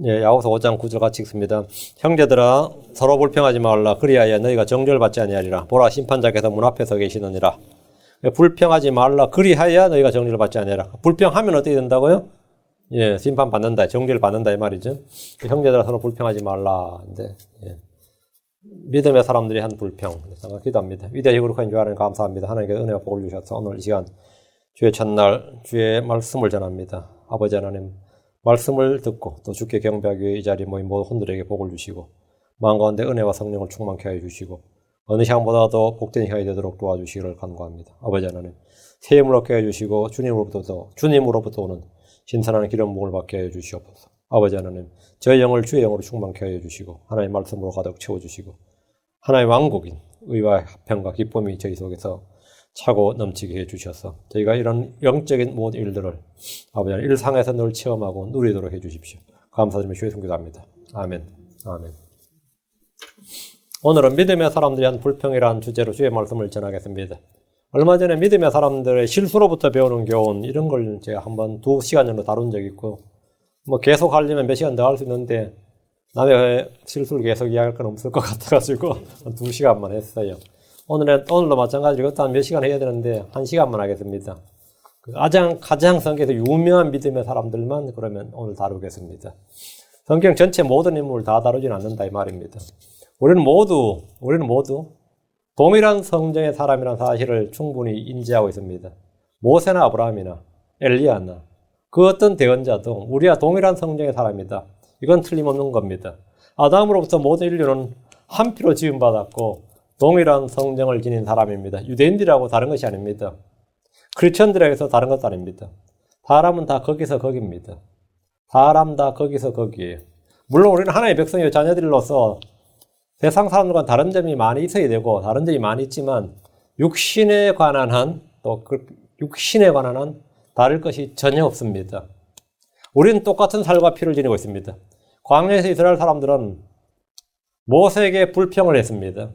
예, 야고보서 5장 9절 같이 읽습니다. 형제들아 서로 불평하지 말라. 그리하여 너희가 정죄를 받지 아니하리라. 보라 심판자께서 문 앞에 서 계시느니라. 불평하지 말라. 그리하여 너희가 정죄를 받지 아니하리라. 불평하면 어떻게 된다고요? 예, 심판 받는다. 정죄를 받는다 이 말이죠. 형제들아 서로 불평하지 말라. 근데 예. 믿음의 사람들이 한 불평 생각 기도합니다. 위대하고 거룩한 주 하나님 감사합니다. 하나님께 은혜와 복을 주셔서 오늘 이 시간 주의 첫날 주의 말씀을 전합니다. 아버지 하나님 말씀을 듣고 또 주께 경배하기 위해 이 자리에 모인 모든 혼들에게 복을 주시고 마음 가운데 은혜와 성령을 충만케 하여 주시고 어느 시간보다도 복된 시간이 되도록 도와주시기를 간구합니다. 아버지 하나님 새 힘을 얻게 해주시고 주님으로부터 오는 신선한 기름 부음을 받게 해 주시옵소서. 아버지 하나님 저의 영을 주의 영으로 충만케 하여 주시고 하나님의 말씀으로 가득 채워주시고 하나님의 왕국인 의와 화평과 기쁨이 저희 속에서 차고 넘치게 해주셔서 저희가 이런 영적인 모든 일들을 아버지 하나님 일상에서 늘 체험하고 누리도록 해주십시오. 감사드리며 주의 손기도합니다. 아멘. 아멘. 오늘은 믿음의 사람들이 한 불평이라는 주제로 주의 말씀을 전하겠습니다. 얼마 전에 믿음의 사람들의 실수로부터 배우는 교훈 이런 걸 제가 한번 2시간 정도 다룬 적이 있고 뭐 계속 하려면 몇 시간 더 할 수 있는데 남의 실수를 계속 이야기할 건 없을 것 같아가지고 2시간만 했어요. 오늘도 마찬가지로 한 몇 시간 해야 되는데 1시간만 하겠습니다. 가장 성경에서 유명한 믿음의 사람들만 그러면 오늘 다루겠습니다. 성경 전체 모든 인물을 다 다루진 않는다 이 말입니다. 우리는 모두 동일한 성정의 사람이라는 사실을 충분히 인지하고 있습니다. 모세나 아브라함이나 엘리야나 그 어떤 대언자도 우리와 동일한 성정의 사람이다. 이건 틀림없는 겁니다. 아담으로부터 모든 인류는 한 피로 지음받았고 동일한 성정을 지닌 사람입니다. 유대인들하고 다른 것이 아닙니다. 크리스천들에게서 다른 것도 아닙니다. 사람은 다 거기서 거기입니다. 사람 다 거기서 거기에요. 물론 우리는 하나님의 백성의 자녀들로서 세상 사람들과 다른 점이 많이 있어야 되고 다른 점이 많이 있지만 육신에 관한 한 다를 것이 전혀 없습니다. 우리는 똑같은 살과 피를 지니고 있습니다. 광야에서 이스라엘 사람들은 모세에게 불평을 했습니다.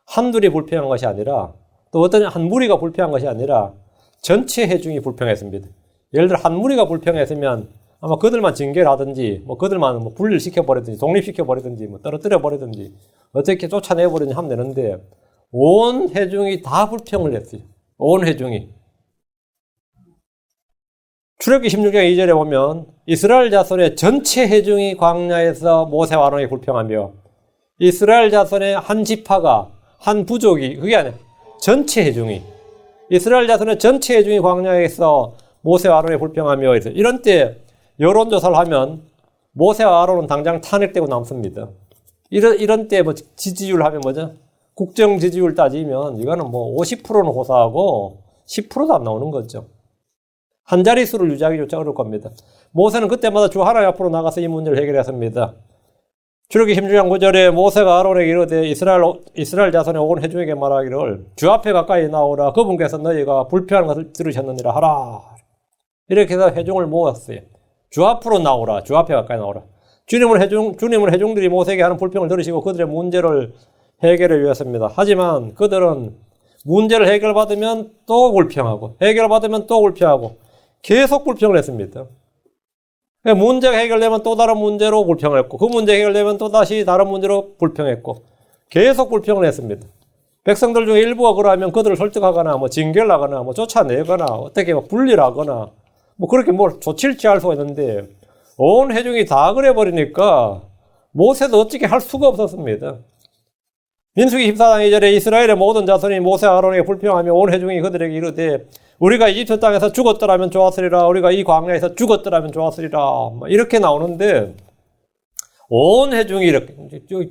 한둘이 불평한 것이 아니라 또 어떤 한 무리가 불평한 것이 아니라 전체 회중이 불평했습니다. 예를 들어 한 무리가 불평했으면 아마 그들만 징계를 하든지 그들만 분리시켜버리든지 독립시켜버리든지 떨어뜨려버리든지 어떻게 쫓아내버리든지 하면 되는데 온 회중이 다 불평을 했어요. 온 회중이. 출애굽기 16장 2절에 보면 이스라엘 자손의 전체 회중이 광야에서 모세와 아론에게 불평하며 이스라엘 자손의 한 지파가 한 부족이 그게 아니야. 전체 회중이 이스라엘 자손의 전체 회중이 광야에서 모세와 아론에게 불평하며 이런 때 여론조사를 하면 모세와 아론은 당장 탄핵되고 남습니다. 이런 때 지지율 하면 뭐죠? 국정 지지율 따지면 이거는 50%는 호사하고 10%도 안 나오는 거죠. 한 자릿수를 유지하기조차 어려울 겁니다. 모세는 그때마다 주 하나님 앞으로 나가서 이 문제를 해결했습니다. 출애굽기 16장 9절에 모세가 아론에게 이르되 이스라엘 자손의 온 회중에게 말하기를 주 앞에 가까이 나오라. 그분께서 너희가 불평하는 것을 들으셨느니라 하라. 이렇게 해서 회중을 모았어요. 주 앞으로 나오라. 주 앞에 가까이 나오라. 주님은 회중들이 모세에게 하는 불평을 들으시고 그들의 문제를 해결해 주었습니다. 하지만 그들은 문제를 해결받으면 또 불평하고 해결받으면 또 불평하고 계속 불평을 했습니다. 문제가 해결되면 또 다른 문제로 불평을 했고 그 문제 해결되면 또 다시 다른 문제로 불평했고 계속 불평을 했습니다. 백성들 중에 일부가 그러하면 그들을 설득하거나 징계를 하거나 쫓아내거나 어떻게 분리를 하거나 그렇게 조치를 취할 수가 있는데 온 회중이 다 그래버리니까 모세도 어떻게 할 수가 없었습니다. 민수기 14장 2절에 이스라엘의 모든 자손이 모세 아론에게 불평하며 온 회중이 그들에게 이르되 우리가 이집트 땅에서 죽었더라면 좋았으리라. 우리가 이 광야에서 죽었더라면 좋았으리라. 이렇게 나오는데 온 회중이 이렇게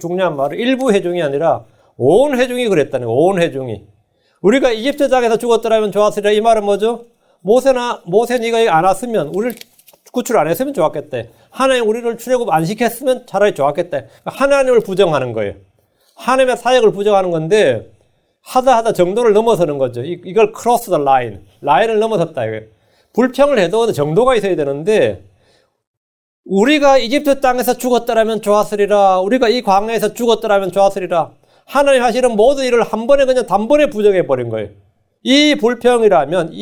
중요한 말은 일부 회중이 아니라 온 회중이 그랬다는 거예요. 온 회중이. 우리가 이집트 땅에서 죽었더라면 좋았으리라. 이 말은 뭐죠? 모세 네가 안 왔으면 우리를 구출 안 했으면 좋았겠대. 하나님 우리를 출애굽 안 시켰으면 차라리 좋았겠대. 하나님을 부정하는 거예요. 하나님의 사역을 부정하는 건데 하다 정도를 넘어서는 거죠. 이걸 cross the line. 라인을 넘어섰다. 이거예요. 불평을 해도 정도가 있어야 되는데 우리가 이집트 땅에서 죽었더라면 좋았으리라. 우리가 이 광야에서 죽었더라면 좋았으리라. 하나님 하시는 모든 일을 한 번에 그냥 단번에 부정해버린 거예요. 이 불평대로라면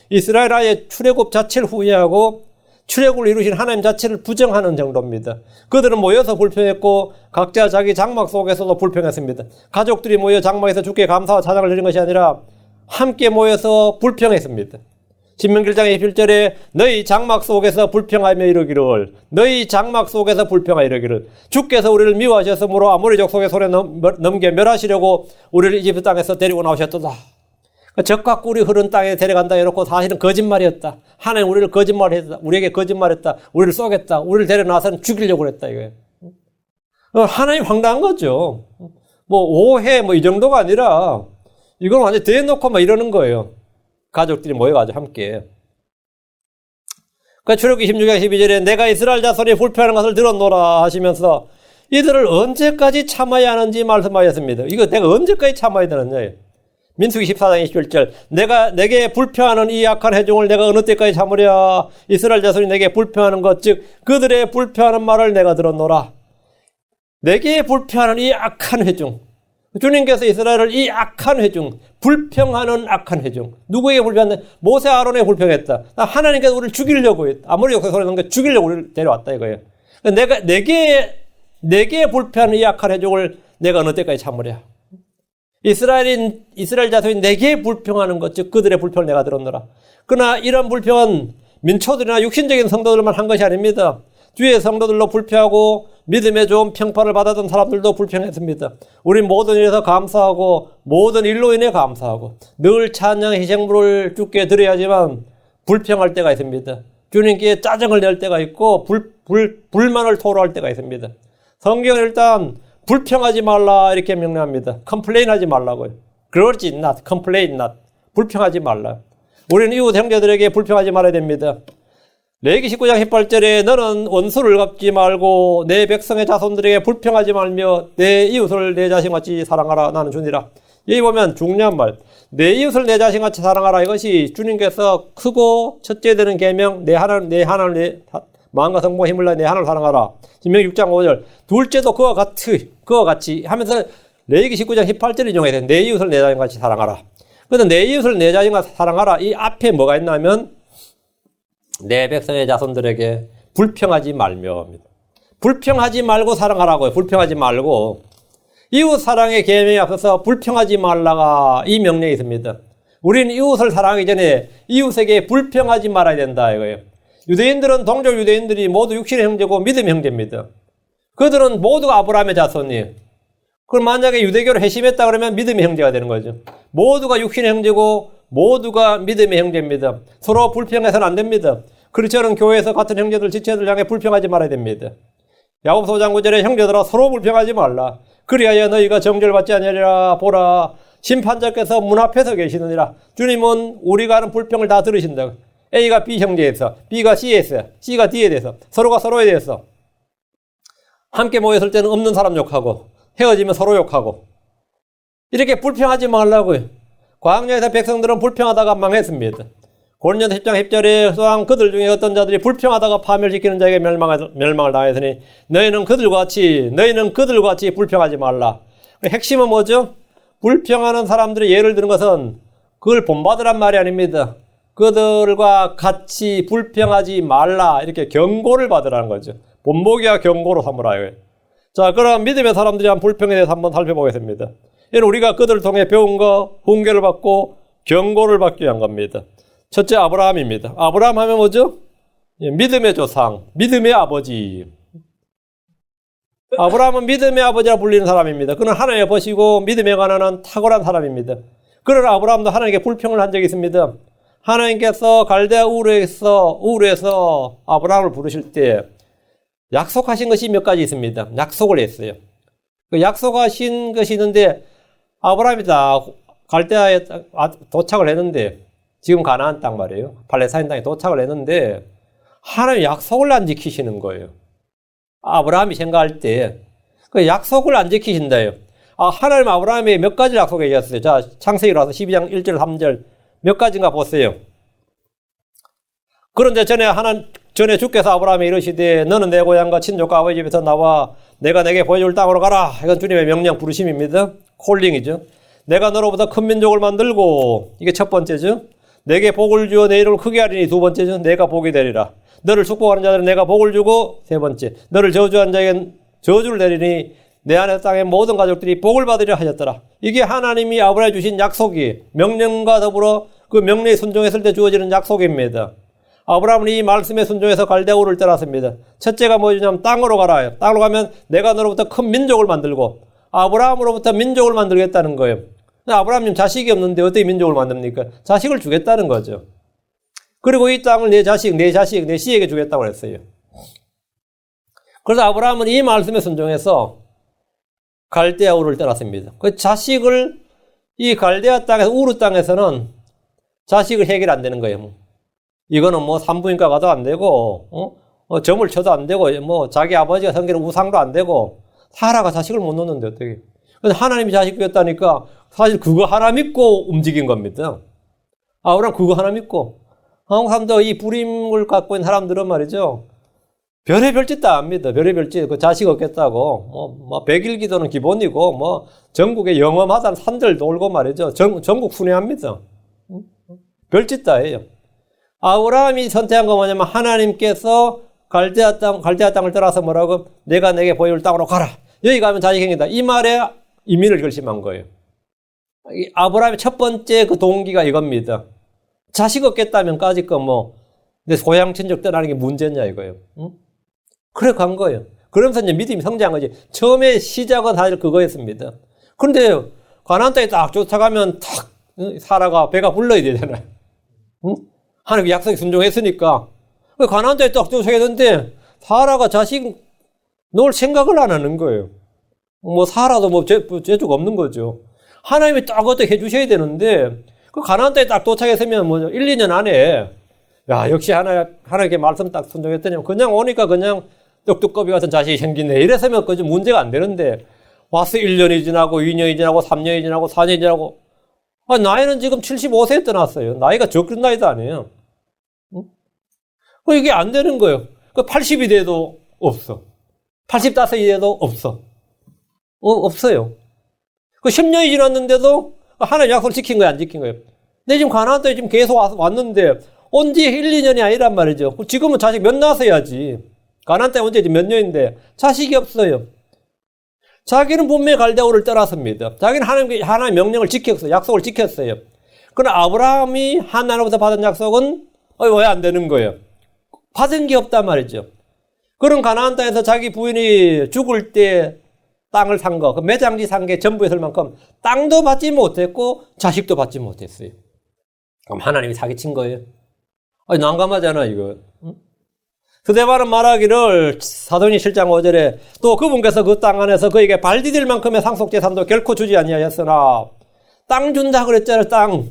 이스라엘 아이의 출애굽 자체를 후회하고 출애굽을 이루신 하나님 자체를 부정하는 정도입니다. 그들은 모여서 불평했고 각자 자기 장막 속에서도 불평했습니다. 가족들이 모여 장막에서 주께 감사와 찬양을 드린 것이 아니라 함께 모여서 불평했습니다. 신명기 1장 21절에 너희 장막 속에서 불평하며 이르기를 너희 장막 속에서 불평하여 이르기를 주께서 우리를 미워하셨으므로 아모리 족속의 손에 넘겨 멸하시려고 우리를 이집트 땅에서 데리고 나오셨도다. 적과 꿀이 흐른 땅에 데려간다 해놓고 사실은 거짓말이었다. 하나님 우리를 거짓말했다. 우리에게 거짓말했다. 우리를 쏘겠다. 우리를 데려나서는 죽이려고 그랬다 이거예요. 하나님 황당한 거죠. 뭐 오해 뭐 이 정도가 아니라 이건 완전 대놓고 막 이러는 거예요. 가족들이 모여가지고 함께. 그러니까 출애굽기 16장 12절에 내가 이스라엘 자손이 불평하는 것을 들었노라 하시면서 이들을 언제까지 참아야 하는지 말씀하셨습니다. 이거 내가 언제까지 참아야 되느냐. 민수기 14장 21절 내게 불평하는 이 악한 회중을 내가 어느 때까지 참으랴. 이스라엘 자손이 내게 불평하는 것 즉 그들의 불평하는 말을 내가 들었노라. 내게 불평하는 이 악한 회중. 주님께서 이스라엘을 이 악한 회중, 불평하는 악한 회중. 누구에게 불평했나? 모세 아론에 불평했다. 하나님께서 우리를 죽이려고 했다. 아무리 역사 소리 나는 게 죽이려고 우리를 데려왔다 이거예요. 내게 불평하는 이 악한 회중을 내가 어느 때까지 참으랴. 이스라엘 자손이 내게 불평하는 것, 즉 그들의 불평을 내가 들었노라. 그러나 이런 불평은 민초들이나 육신적인 성도들만 한 것이 아닙니다. 주의 성도들로 불평하고 믿음의 좋은 평판을 받았던 사람들도 불평했습니다. 우리 모든 일에서 감사하고 모든 일로 인해 감사하고 늘 찬양 희생물을 주께 드려야지만 불평할 때가 있습니다. 주님께 짜증을 낼 때가 있고 불만을 토로할 때가 있습니다. 성경은 일단 불평하지 말라 이렇게 명령합니다. 컴플레인하지 말라고요. 그러지 not, complain not. 불평하지 말라. 우리는 이웃 형제들에게 불평하지 말아야 됩니다. 레위기 19장 18절에 너는 원수를 갚지 말고 내 백성의 자손들에게 불평하지 말며 내 이웃을 내 자신같이 사랑하라 나는 주니라. 여기 보면 중요한 말. 내 이웃을 내 자신같이 사랑하라. 이것이 주님께서 크고 첫째 되는 계명 내 하나님을 마음과 성공과 힘을 다해 내 하나님을 사랑하라. 신명기 6장 5절. 둘째도 그와 같이 하면서 레위기 19장 18절을 인용해야 돼. 내 이웃을 내 자신같이 사랑하라. 그래서 내 이웃을 내 자신같이 사랑하라. 이 앞에 뭐가 있냐면 내 백성의 자손들에게 불평하지 말며 불평하지 말고 사랑하라고요. 불평하지 말고 이웃 사랑의 계명에 앞서서 불평하지 말라가 이 명령이 있습니다. 우리는 이웃을 사랑하기 전에 이웃에게 불평하지 말아야 된다 이거예요. 유대인들은 동족 유대인들이 모두 육신의 형제고 믿음의 형제입니다. 그들은 모두가 아브라함의 자손이에요. 그럼 만약에 유대교를 회심했다 그러면 믿음의 형제가 되는 거죠. 모두가 육신의 형제고 모두가 믿음의 형제입니다. 서로 불평해서는 안 됩니다. 그렇지않은 교회에서 같은 형제들, 지체들 향해 불평하지 말아야 됩니다. 야고보서 5장 9절에 형제들아 서로 불평하지 말라. 그리하여 너희가 정죄받지 아니하리라. 보라 심판자께서 문 앞에서 계시느니라. 주님은 우리가 하는 불평을 다 들으신다. A가 B 형제에서, B가 C에서, C가 D에 대해서, 서로가 서로에 대해서 함께 모였을 때는 없는 사람 욕하고 헤어지면 서로 욕하고 이렇게 불평하지 말라고요. 광야에서 백성들은 불평하다가 망했습니다. 고린도서 10장 10절에 또한 그들 중에 어떤 자들이 불평하다가 파멸시키는 자에게 멸망을 당했으니 너희는 그들과 같이 불평하지 말라. 핵심은 뭐죠? 불평하는 사람들이 예를 드는 것은 그걸 본받으란 말이 아닙니다. 그들과 같이 불평하지 말라 이렇게 경고를 받으라는 거죠. 본보기와 경고로 삼으라. 자, 그럼 믿음의 사람들이 한 불평에 대해서 한번 살펴보겠습니다. 이는 우리가 그들을 통해 배운 거, 훈계를 받고 경고를 받기 위한 겁니다. 첫째 아브라함입니다. 아브라함 하면 뭐죠? 믿음의 조상, 믿음의 아버지. 아브라함은 믿음의 아버지라 불리는 사람입니다. 그는 하나님을 보시고 믿음에 관한 탁월한 사람입니다. 그러나 아브라함도 하나님께 불평을 한 적이 있습니다. 하나님께서 갈대아 우르에서 아브라함을 부르실 때 약속하신 것이 몇 가지 있습니다. 약속을 했어요. 그 약속하신 것이 있는데 아브라함이 다 갈대아에 도착을 했는데 지금 가나안 땅 말이에요. 팔레스타인 땅에 도착을 했는데 하나님 약속을 안 지키시는 거예요. 아브라함이 생각할 때 그 약속을 안 지키신다요. 하나님 아브라함이 몇 가지 약속해 주셨어요. 자, 창세기로 와서 12장 1절 3절 몇 가지인가 보세요. 그런데 전에 주께서 아브라함에 이르시되 너는 내 고향과 친족과 아버지 집에서 나와 내가 내게 보여줄 땅으로 가라. 이건 주님의 명령 부르심입니다. 콜링이죠. 내가 너로부터 큰 민족을 만들고 이게 첫 번째죠. 내게 복을 주어 내 이름을 크게 하리니 두 번째죠. 내가 복이 되리라. 너를 축복하는 자들은 내가 복을 주고 세 번째 너를 저주하는 자에겐 저주를 내리니 내 안에 땅의 모든 가족들이 복을 받으려 하셨더라. 이게 하나님이 아브라함에 주신 약속이 명령과 더불어 그 명령에 순종했을 때 주어지는 약속입니다. 아브라함은 이 말씀에 순종해서 갈대아우를 떠났습니다. 첫째가 뭐냐면 땅으로 가라. 땅으로 가면 내가 너로부터 큰 민족을 만들고 아브라함으로부터 민족을 만들겠다는 거예요. 아브라함님 자식이 없는데 어떻게 민족을 만듭니까? 자식을 주겠다는 거죠. 그리고 이 땅을 내 자식, 내 씨에게 주겠다고 했어요. 그래서 아브라함은 이 말씀에 순종해서 갈대아우를 떠났습니다. 그 자식을 이 갈대아 땅에서 우르 땅에서는 자식을 해결 안 되는 거예요. 이거는 뭐 산부인과 가도 안 되고 점을 쳐도 안 되고 뭐 자기 아버지가 섬기는 우상도 안 되고 사라가 자식을 못 놓는데 어떻게? 근데 하나님이 자식 주겠다니까 사실 그거 하나 믿고 움직인 겁니다. 아브라함 그거 하나 믿고 한국 사람도 이 부림을 갖고 있는 사람들은 말이죠. 별의별 짓 다 압니다. 별의별 짓. 그 자식 없겠다고. 뭐, 100일 기도는 기본이고, 뭐, 전국에 영험하다는 산들 돌고 말이죠. 전국 순회합니다. 별 짓 다 해요. 아브라함이 선택한 건 뭐냐면, 하나님께서 갈대아 땅을 떠나서 뭐라고? 내가 내게 보여줄 땅으로 가라. 여기 가면 자식 생긴다. 이 말에 이민을 결심한 거예요. 아브라함의 첫 번째 그 동기가 이겁니다. 자식 없겠다면까지 거 뭐, 내 고향 친척 떠나는 게 문제냐 이거예요. 응? 그래 간 거예요. 그러면서 이제 믿음이 성장한 거지. 처음에 시작은 사실 그거였습니다. 그런데 가나안 땅에 딱 쫓아가면 탁 사라가 배가 불러야 되잖아요. 응? 하나님 약속에 순종했으니까. 가나안 땅에 딱 쫓아가는데 사라가 자식 놓을 생각을 안 하는 거예요. 뭐 사라도 뭐 재주가 없는 거죠. 하나님이 딱 어떻게 해주셔야 되는데 그 가나안 땅에 딱 도착했으면 뭐 1, 2년 안에 야 역시 하나님께 말씀 딱 순종했더니 그냥 오니까 그냥 떡두꺼비 같은 자식이 생기네. 이래서면 그 문제가 안 되는데 와서 1년이 지나고 2년이 지나고 3년이 지나고 4년이 지나고 나이는 지금 75세에 떠났어요. 나이가 적은 나이도 아니에요. 응? 이게 안 되는 거예요. 80이 돼도 없어. 85이 돼도 없어. 없어요. 10년이 지났는데도 하나님 약속을 지킨 거예요, 안 지킨 거예요? 근데 지금 가나안 땅에 지금 계속 왔는데 온 지 1, 2년이 아니란 말이죠. 지금은 자식 몇 낳았어야지. 가나안 땅에 온 지 몇 년인데 자식이 없어요. 자기는 분명히 갈대아우를 떠났습니다. 자기는 하나님의 명령을 지켰어요. 약속을 지켰어요. 그러나 아브라함이 하나님으로부터 받은 약속은 왜 안 되는 거예요? 받은 게 없단 말이죠. 그런 가나안 땅에서 자기 부인이 죽을 때 땅을 산 거, 그 매장지 산 게 전부였을 만큼 땅도 받지 못했고 자식도 받지 못했어요. 그럼 하나님이 사기친 거예요. 난감하잖아 이거. 스데반은 말하기를 사도행전 7장 5절에 또 그분께서 그 땅 안에서 그에게 발 디딜 만큼의 상속재산도 결코 주지 아니하였으나 땅 준다 그랬잖아요. 땅.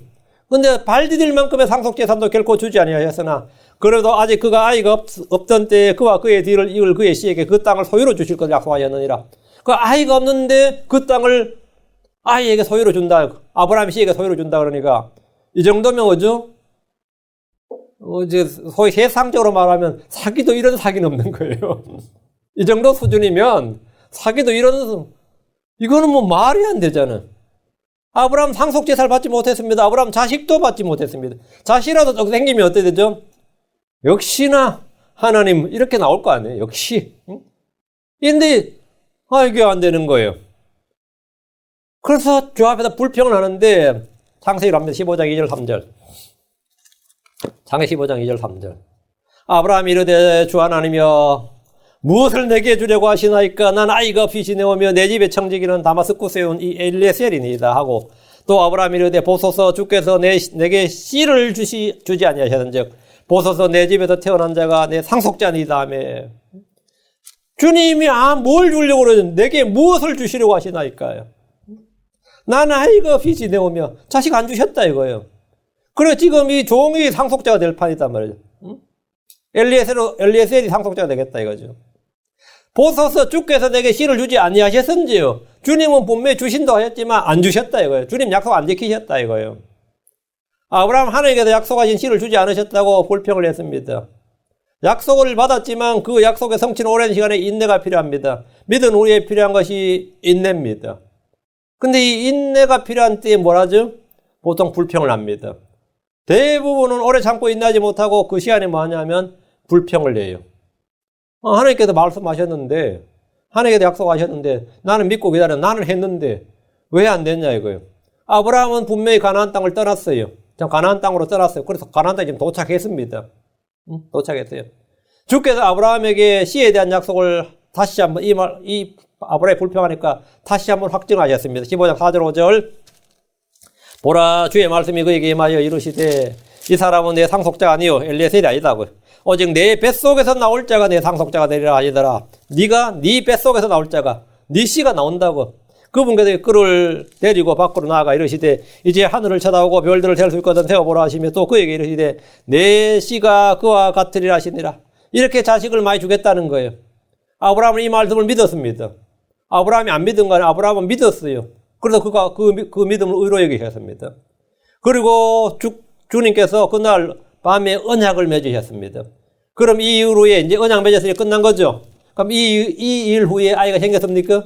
근데 발 디딜 만큼의 상속재산도 결코 주지 아니하였으나 그래도 아직 그가 아이가 없던 때에 그와 그의 뒤를 이을 그의 씨에게 그 땅을 소유로 주실 것을 약속하였느니라. 그 아이가 없는데 그 땅을 아이에게 소유로 준다. 아브라함 씨에게 소유로 준다 그러니까 이 정도면 뭐죠? 이제 소위 세상적으로 말하면 사기도 이런 사기는 없는 거예요. 이 정도 수준이면 사기도 이거는 뭐 말이 안 되잖아. 아브라함 상속재산을 받지 못했습니다. 아브라함 자식도 받지 못했습니다. 자식이라도 생기면 어떻게 되죠? 역시나 하나님 이렇게 나올 거 아니에요. 역시. 근데 이게 안 되는 거예요. 그래서 주 앞에서 불평을 하는데 창세기를 합니다. 15장 2절 3절. 창세기 15장 2절 3절. 아브라함이 이르되 주 하나님이여 무엇을 내게 주려고 하시나이까 난 아이가 없이 지내오며 내 집에 청지기는 다마스쿠스에 온 이 엘리에셀이니이다 하고 또 아브라함이 이르되 보소서 주께서 내게 씨를 주지 아니하셨은즉 보소서 내 집에서 태어난 자가 내 상속자니이다 하며 주님이 뭘 주려고 그러는데 내게 무엇을 주시려고 하시나이까요? 나는 아이가 없이 지내오며 자식 안 주셨다 이거예요. 그래 지금 이 종이 상속자가 될 판이단 말이죠. 엘리에셀이 상속자가 되겠다 이거죠. 보소서 주께서 내게 씨를 주지 아니하셨은지요. 주님은 분명히 주신다고 하셨지만 안 주셨다 이거예요. 주님 약속 안 지키셨다 이거예요. 아브라함 하나님께서 약속하신 씨를 주지 않으셨다고 불평을 했습니다. 약속을 받았지만 그 약속의 성취는 오랜 시간에 인내가 필요합니다. 믿은 우리에 필요한 것이 인내입니다. 근데 이 인내가 필요한 때에 뭘 하죠? 보통 불평을 합니다. 대부분은 오래 참고 인내하지 못하고 그 시간에 뭐 하냐면 불평을 내요. 하나님께서 말씀하셨는데, 하나님께서 약속하셨는데, 나는 믿고 기다려. 나는 했는데, 왜 안 됐냐 이거예요. 아브라함은 분명히 가나안 땅을 떠났어요. 가나안 땅으로 떠났어요. 그래서 가나안 땅에 지금 도착했습니다. 도착했어요. 주께서 아브라함에게 씨에 대한 약속을 다시 한번 이 아브라함이 불평하니까 다시 한번 확증하셨습니다. 15장 4절 5절. 보라, 주의 말씀이 그에게 임하여 이르시되 이 사람은 내 상속자가 아니요 엘리에셀이 아니다고요. 오직 내 뱃속에서 나올 자가 내 상속자가 되리라 하시더라. 네가 네 뱃속에서 나올 자가 네 씨가 나온다고. 그분께서 꿀을 데리고 밖으로 나아가 이르시되 이제 하늘을 쳐다보고 별들을 셀 수 있거든 세어보라 하시며 또 그에게 이르시되 내 씨가 그와 같으리라 하시니라. 이렇게 자식을 많이 주겠다는 거예요. 아브라함은 이 말씀을 믿었습니다. 아브라함이 안 믿은 거 아니에요. 아브라함은 믿었어요. 그래서 그가 그 믿음을 의로 여기셨습니다. 그리고 주님께서 그날 밤에 언약을 맺으셨습니다. 그럼 이 이후에 이제 언약 맺었으니 끝난 거죠. 그럼 이 일 후에 아이가 생겼습니까?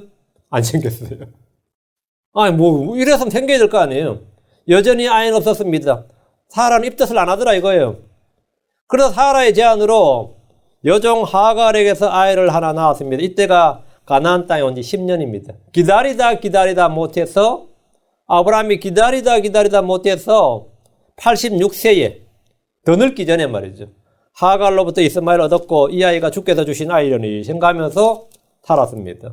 안 생겼어요. 아니, 이래서 생겨야 될 거 아니에요. 여전히 아이는 없었습니다. 사라는 입덧을 안 하더라 이거예요. 그래서 사라의 제안으로 여종 하갈에게서 아이를 하나 낳았습니다. 이때가 가나안 땅에 온 지 10년입니다. 기다리다 못해서 아브라함이 기다리다 못해서 86세에 더 늙기 전에 말이죠. 하갈로부터 이스마엘을 얻었고 이 아이가 주께서 주신 아이려니 생각하면서 살았습니다.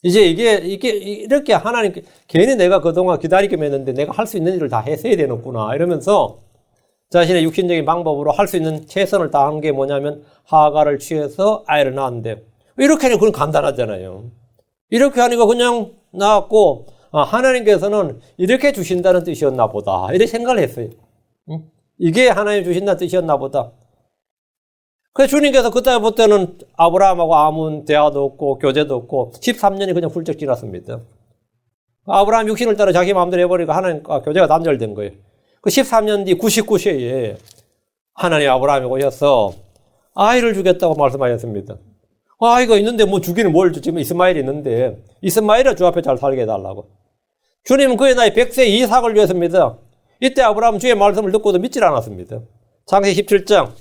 이제 이게 이렇게 하나님께 괜히 내가 그동안 기다리게 했는데 내가 할 수 있는 일을 다 했어야 되는구나 이러면서 자신의 육신적인 방법으로 할 수 있는 최선을 다한 게 뭐냐면 하갈을 취해서 아이를 낳았는데 이렇게 하니까 그건 간단하잖아요. 이렇게 하니까 그냥 낳았고 하나님께서는 이렇게 주신다는 뜻이었나 보다 이렇게 생각을 했어요. 이게 하나님 주신다는 뜻이었나 보다. 그래서 주님께서 그때부터는 아브라함하고 아무 대화도 없고 교제도 없고 13년이 그냥 훌쩍 지났습니다. 아브라함 육신을 따라 자기 마음대로 해버리니까 하나님과 교제가 단절된 거예요. 그 13년 뒤 99세에 하나님 아브라함이 오셔서 아이를 주겠다고 말씀하셨습니다. 아이가 있는데 뭐 주기는 뭘 주? 지금 이스마엘이 있는데 이스마엘을 주 앞에 잘 살게 해달라고. 주님은 그의 나이 100세 이삭을 주셨습니다. 이때 아브라함 주의 말씀을 듣고도 믿질 않았습니다. 창세기 17장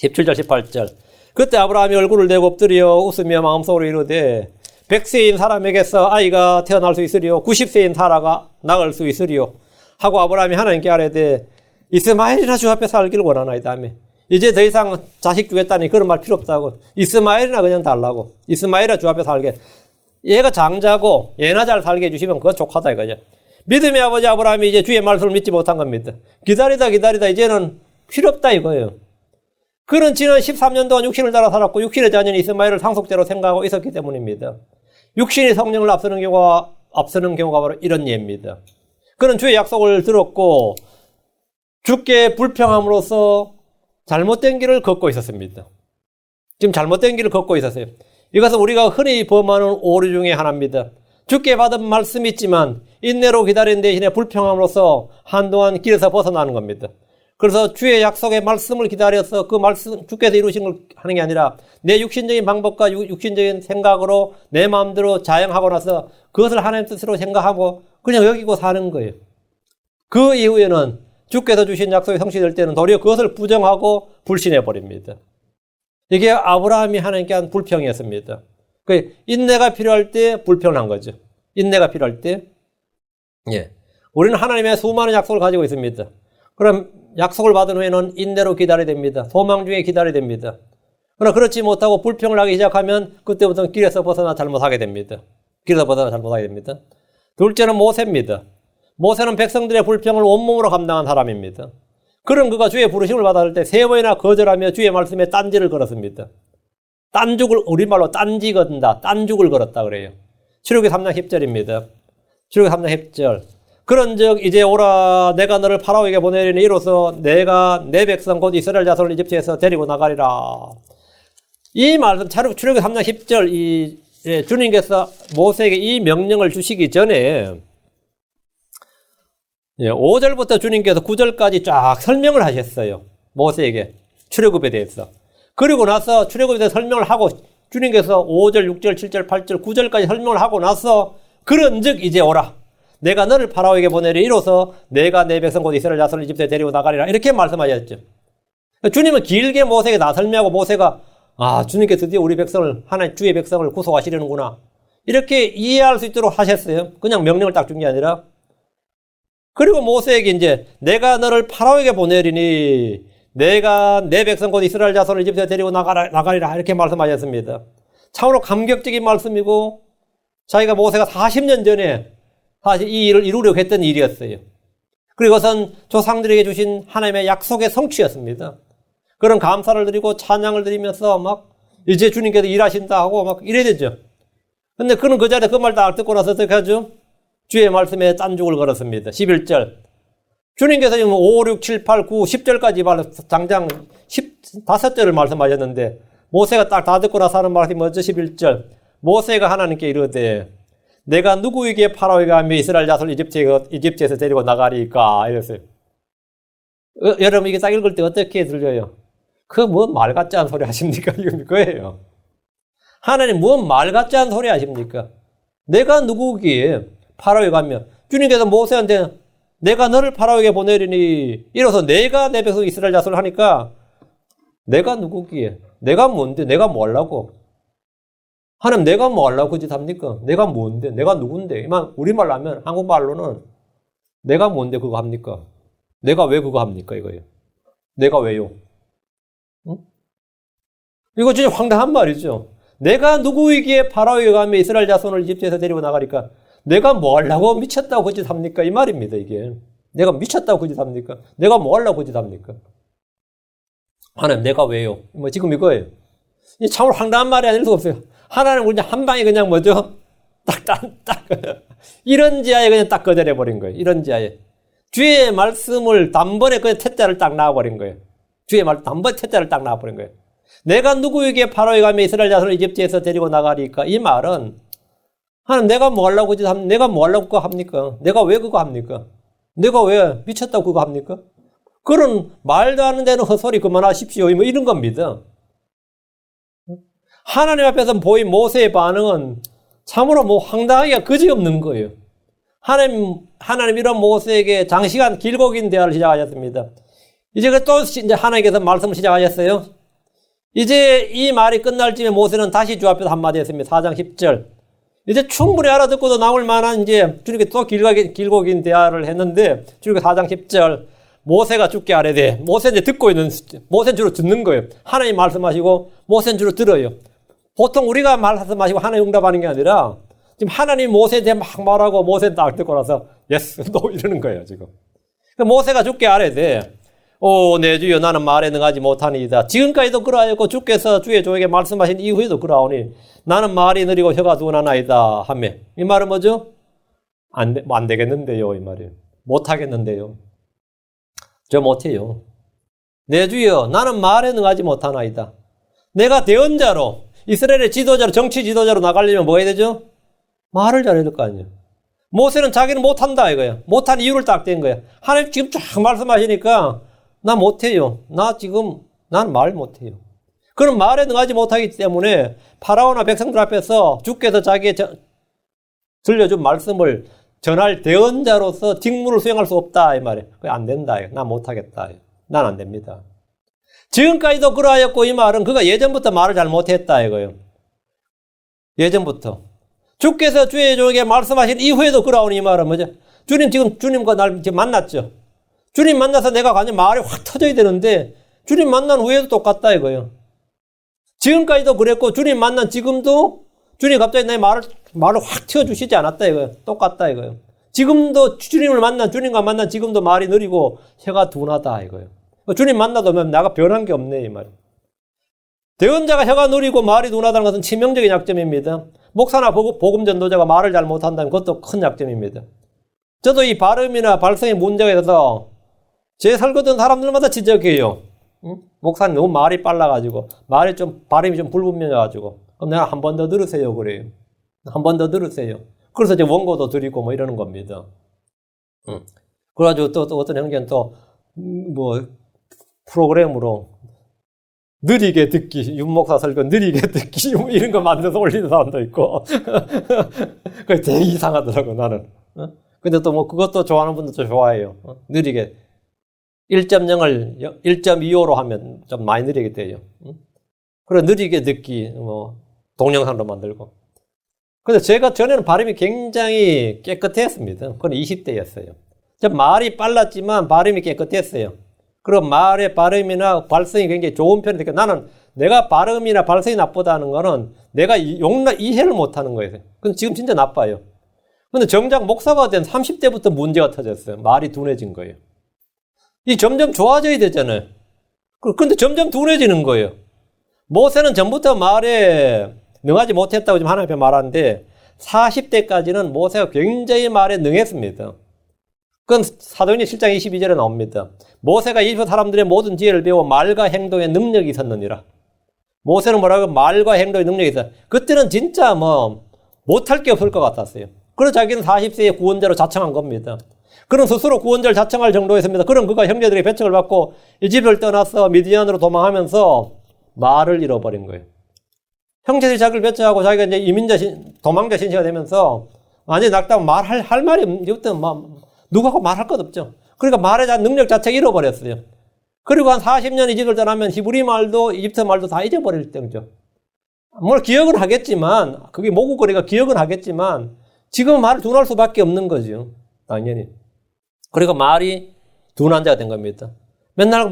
17절 18절. 그때 아브라함이 얼굴을 대고 엎드려 웃으며 마음속으로 이르되 100세인 사람에게서 아이가 태어날 수 있으리요 90세인 사라가 낳을 수 있으리요 하고 아브라함이 하나님께 아뢰되 이스마엘이나 주 앞에 살기를 원하나이다 하며 이제 더 이상 자식 주겠다니 그런 말 필요 없다고. 이스마엘이나 그냥 달라고. 이스마엘이나 주 앞에 살게. 얘가 장자고 얘나 잘 살게 해주시면 그거 족하다 이거죠. 믿음의 아버지 아브라함이 이제 주의 말씀을 믿지 못한 겁니다. 기다리다 이제는 필요 없다 이거예요. 그는 지난 13년 동안 육신을 따라 살았고 육신의 자녀는 이스마엘을 상속자로 생각하고 있었기 때문입니다. 육신이 성령을 앞서는 경우가 바로 이런 예입니다. 그는 주의 약속을 들었고 주께 불평함으로써 잘못된 길을 걷고 있었습니다. 지금 잘못된 길을 걷고 있었어요. 이것은 우리가 흔히 범하는 오류 중에 하나입니다. 주께 받은 말씀이 있지만 인내로 기다리는 대신에 불평함으로써 한동안 길에서 벗어나는 겁니다. 그래서 주의 약속의 말씀을 기다려서 그 말씀 주께서 이루신 걸 하는 게 아니라 내 육신적인 방법과 육신적인 생각으로 내 마음대로 자행하고 나서 그것을 하나님 뜻으로 생각하고 그냥 여기고 사는 거예요. 그 이후에는 주께서 주신 약속이 성취될 때는 도리어 그것을 부정하고 불신해버립니다. 이게 아브라함이 하나님께 한 불평이었습니다. 인내가 필요할 때 불평한 거죠. 인내가 필요할 때. 예. 우리는 하나님의 수많은 약속을 가지고 있습니다. 그럼 약속을 받은 후에는 인내로 기다려야 됩니다. 소망 중에 기다려야 됩니다. 그러나 그렇지 못하고 불평을 하기 시작하면 그때부터는 길에서 벗어나 잘못하게 됩니다. 길에서 벗어나 잘못하게 됩니다. 둘째는 모세입니다. 모세는 백성들의 불평을 온몸으로 감당한 사람입니다. 그런 그가 주의 부르심을 받았을 때 3번이나 거절하며 주의 말씀에 딴지를 걸었습니다. 딴죽을, 우리말로 딴지 건다, 딴죽을 걸었다 그래요. 출애굽기 3장 10절입니다. 출애굽기 3장 10절. 그런즉 이제 오라 내가 너를 파라오에게 보내리니 이로써 내가 내 백성 곧 이스라엘 자손을 이집트에서 데리고 나가리라. 이 말씀 출애굽기 3장 10절 주님께서 모세에게 이 명령을 주시기 전에 5절부터 주님께서 9절까지 쫙 설명을 하셨어요. 모세에게 출애굽에 대해서. 그리고 나서 출애굽에 대해서 설명을 하고 주님께서 5절, 6절, 7절, 8절, 9절까지 설명을 하고 나서 그런즉 이제 오라. 내가 너를 파라오에게 보내리 이로써 내가 내 백성 곧 이스라엘 자손을 이집트에 데리고 나가리라. 이렇게 말씀하셨죠. 주님은 길게 모세에게 다 설명하고 모세가 주님께 드디어 우리 백성을 하나님 주의 백성을 구속하시려는구나 이렇게 이해할 수 있도록 하셨어요. 그냥 명령을 딱 준 게 아니라. 그리고 모세에게 이제 내가 너를 파라오에게 보내리니 내가 내 백성 곧 이스라엘 자손을 이집트에 데리고 나가리라 이렇게 말씀하셨습니다. 참으로 감격적인 말씀이고 자기가 모세가 40년 전에 사실 이 일을 이루려고 했던 일이었어요. 그리고 그것은 조상들에게 주신 하나님의 약속의 성취였습니다. 그런 감사를 드리고 찬양을 드리면서 막 이제 주님께서 일하신다 하고 막 이래야 되죠. 근데 그는 그 자리에 그 말 딱 듣고 나서 어떻게 하죠? 주의 말씀에 짠죽을 걸었습니다. 11절. 주님께서 지금 5, 6, 7, 8, 9, 10절까지 당장 15절을 말씀하셨는데 모세가 딱 다 듣고 나서 하는 말씀이 뭐죠? 11절. 모세가 하나님께 이르되 내가 누구에게 파라오에게 하며 이스라엘 자손을 이집트에서 데리고 나가리까? 이랬어요. 여러분 이게 딱 읽을 때 어떻게 들려요? 뭔 말 같지 않은 소리 하십니까? 이건 그거예요. 하나님 뭔 말 같지 않은 소리 하십니까? 내가 누구기에 파라오에 가면 주님께서 모세한테 내가 너를 파라오에게 보내리니 이로써 내가 내 백성 이스라엘 자손을 하니까 내가 누구기에 내가 뭔데 내가 뭐 하려고 하나님 내가 뭐 하려고 그 짓 합니까? 내가 뭔데 내가 누군데 우리말로 하면 한국말로는 내가 뭔데 그거 합니까? 내가 왜 그거 합니까 이거예요. 내가 왜요? 응? 이거 진짜 황당한 말이죠. 내가 누구이기에 파라오에 가면 이스라엘 자손을 이집트에서 데리고 나가니까 내가 뭐 하려고 미쳤다고 그 짓 합니까? 이 말입니다, 이게. 내가 미쳤다고 그 짓 합니까? 내가 뭐 하려고 그 짓 합니까? 하나님, 내가 왜요? 지금 이거예요. 참으로 황당한 말이 아닐 수 없어요. 하나님 그냥 한 방에 그냥 뭐죠? 딱. 이런 지하에 그냥 딱 거절해버린 거예요. 이런 지하에. 주의 말씀을 단번에 그냥 퇴짜를 딱 놔버린 거예요. 주의 말씀 단번에 퇴짜를 딱 놔버린 거예요. 내가 누구에게 파라오에 가며 이스라엘 자손을 이집트에서 데리고 나가리까? 이 말은 하나님 내가 뭐 하려고 내가 뭐 하려고 그거 합니까? 내가 왜 그거 합니까? 내가 왜 미쳤다고 그거 합니까? 그런 말도 안 되는 헛소리 그만하십시오. 이런 겁니다. 하나님 앞에서 보인 모세의 반응은 참으로 황당하기가 그지없는 거예요. 하나님 이런 모세에게 장시간 길고 긴 대화를 시작하셨습니다. 이제 이제 하나님께서 말씀을 시작하셨어요. 이제 이 말이 끝날 쯤에 모세는 다시 주 앞에서 한마디 했습니다. 4장 10절. 이제 충분히 알아듣고도 남을 만한 이제 주님께 또 길고 긴 대화를 했는데 주님께 4장 10절. 모세가 죽게 하래되 모세는 이제 듣고 있는 모세는 주로 듣는 거예요. 하나님 말씀하시고 모세는 주로 들어요. 보통 우리가 말씀하시고 하나님 응답하는 게 아니라 지금 하나님 모세에 대해 막 말하고 모세는 딱 듣고 나서 예스 너 이러는 거예요 지금. 모세가 죽게 하래되 내 주여 나는 말에 능하지 못하니이다. 지금까지도 그러하였고 주께서 주의 종에게 말씀하신 이후에도 그러하오니 나는 말이 느리고 혀가 둔하나이다 하며 이 말은 뭐죠? 안 되겠는데요 이 말이에요. 못하겠는데요. 저 못해요. 내 주여 나는 말에 능하지 못하나이다. 내가 대언자로 이스라엘의 지도자로 정치 지도자로 나가려면 뭐 해야 되죠? 말을 잘해야 될 거 아니에요. 모세는 자기는 못한다 이거야. 못한 이유를 딱 댄 거야. 하나님 지금 쫙 말씀하시니까 나 못해요. 난 말 못해요. 그런 말에 능하지 못하기 때문에 파라오나 백성들 앞에서 주께서 자기의 들려준 말씀을 전할 대언자로서 직무를 수행할 수 없다 이 말이에요. 안 된다. 난 못하겠다. 난 안 됩니다. 지금까지도 그러하였고 이 말은 그가 예전부터 말을 잘 못했다 이거예요. 예전부터. 주께서 주의 종에게 말씀하신 이후에도 그러하오니 이 말은 뭐죠? 주님과 날 지금 만났죠. 주님 만나서 내가 완전 말이 확 터져야 되는데 주님 만난 후에도 똑같다 이거예요. 지금까지도 그랬고 주님 만난 지금도 주님 갑자기 내 말을 확 튀어주시지 않았다 이거예요. 똑같다 이거예요. 지금도 주님과 만난 지금도 말이 느리고 혀가 둔하다 이거예요. 주님 만나도 내가 변한 게 없네 이 말이에요. 대언자가 혀가 느리고 말이 둔하다는 것은 치명적인 약점입니다. 목사나 복음 전도자가 말을 잘 못한다는 것도 큰 약점입니다. 저도 이 발음이나 발성의 문제가 있어서 제 살거든 사람들마다 지적해요. 응? 목사님 너무 말이 빨라가지고 발음이 좀 불분명해가지고 그럼 내가 한 번 더 들으세요 그래요. 한 번 더 들으세요. 그래서 이제 원고도 드리고 뭐 이러는 겁니다. 그래가지고 또 어떤 형제는 또 프로그램으로 느리게 듣기, 윤목사 설교 느리게 듣기 이런 거 만들어서 올리는 사람도 있고 그게 되게 이상하더라고 나는. 근데 또 그것도 좋아하는 분들도 좋아해요. 느리게 1.0을 1.25로 하면 좀 많이 느리게 돼요. 그리고 느리게 듣기, 동영상도 만들고. 근데 제가 전에는 발음이 굉장히 깨끗했습니다. 그건 20대였어요. 말이 빨랐지만 발음이 깨끗했어요. 그리고 말의 발음이나 발성이 굉장히 좋은 편이니까 나는 내가 발음이나 발성이 나쁘다는 거는 내가 이해를 못하는 거예요. 근데 지금 진짜 나빠요. 근데 정작 목사가 된 30대부터 문제가 터졌어요. 말이 둔해진 거예요. 이 점점 좋아져야 되잖아요. 근데 점점 둔해지는 거예요. 모세는 전부터 말에 능하지 못했다고 지금 하나님 앞에 말하는데 40대까지는 모세가 굉장히 말에 능했습니다. 그건 사도행전 7장 22절에 나옵니다. 모세가 이집트 사람들의 모든 지혜를 배워 말과 행동에 능력이 있었느니라. 모세는 뭐라고? 말과 행동에 능력이 있어. 그때는 진짜 못할 게 없을 것 같았어요. 그래서 자기는 40세에 구원자로 자청한 겁니다. 그는 스스로 구원자를 자청할 정도였습니다. 그럼 그가 형제들의 배척을 받고 이집트를 떠나서 미디안으로 도망하면서 말을 잃어버린 거예요. 형제들이 자기를 배척하고 자기가 이제 도망자 신세가 되면서 완전히 낙담 할 말이 이때는 누구하고 말할 것 없죠. 그러니까 말에 대한 능력 자체가 잃어버렸어요. 그리고 한 40년 이집트를 떠나면 히브리 말도 이집트 말도 다 잊어버릴 때죠. 뭘 기억은 하겠지만 그게 모국거리가 기억은 하겠지만 지금 말을 둔할 수밖에 없는 거죠. 당연히. 그리고 말이 둔한 자가 된 겁니다. 맨날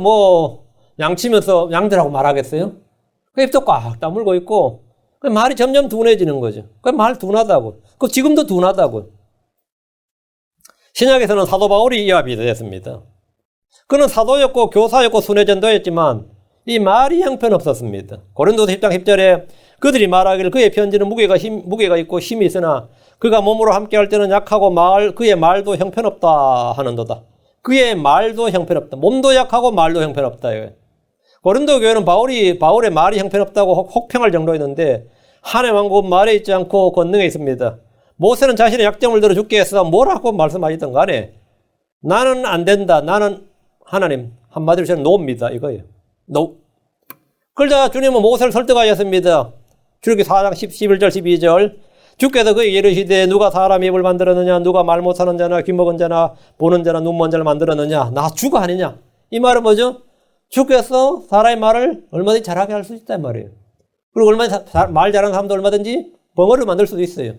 양치면서 양들하고 말하겠어요? 그 입도 꽉 다물고 있고 그 말이 점점 둔해지는 거죠. 그 말 둔하다고. 그 지금도 둔하다고. 신약에서는 사도 바울이 이와 비슷했습니다. 그는 사도였고 교사였고 순회전도였지만 이 말이 형편없었습니다. 고린도서 10장 10절에 그들이 말하기를 그의 편지는 무게가 있고 힘이 있으나 그가 몸으로 함께할 때는 약하고 그의 말도 형편없다 하는도다. 그의 말도 형편없다. 몸도 약하고 말도 형편없다. 고린도 교회는 바울의 말이 형편없다고 혹평할 정도였는데 하나님 왕국은 말에 있지 않고 권능에 있습니다. 모세는 자신의 약점을 들어 죽게 해서 뭐라고 말씀하시던 간에 나는 안 된다. 나는 하나님 한마디로 저는 노입니다. 이거예요. 노. 그러자 주님은 모세를 설득하셨습니다. 출애굽기 4장 11절 12절 주께서 그에게 이르시되 누가 사람의 입을 만들었느냐 누가 말 못하는 자나 귀 먹은 자나 보는 자나 눈 먼 자를 만들었느냐 나 주가 아니냐. 이 말은 뭐죠? 주께서 사람의 말을 얼마든지 잘하게 할 수 있단 말이에요. 그리고 얼마든지 말 잘하는 사람도 얼마든지 벙어리를 만들 수도 있어요.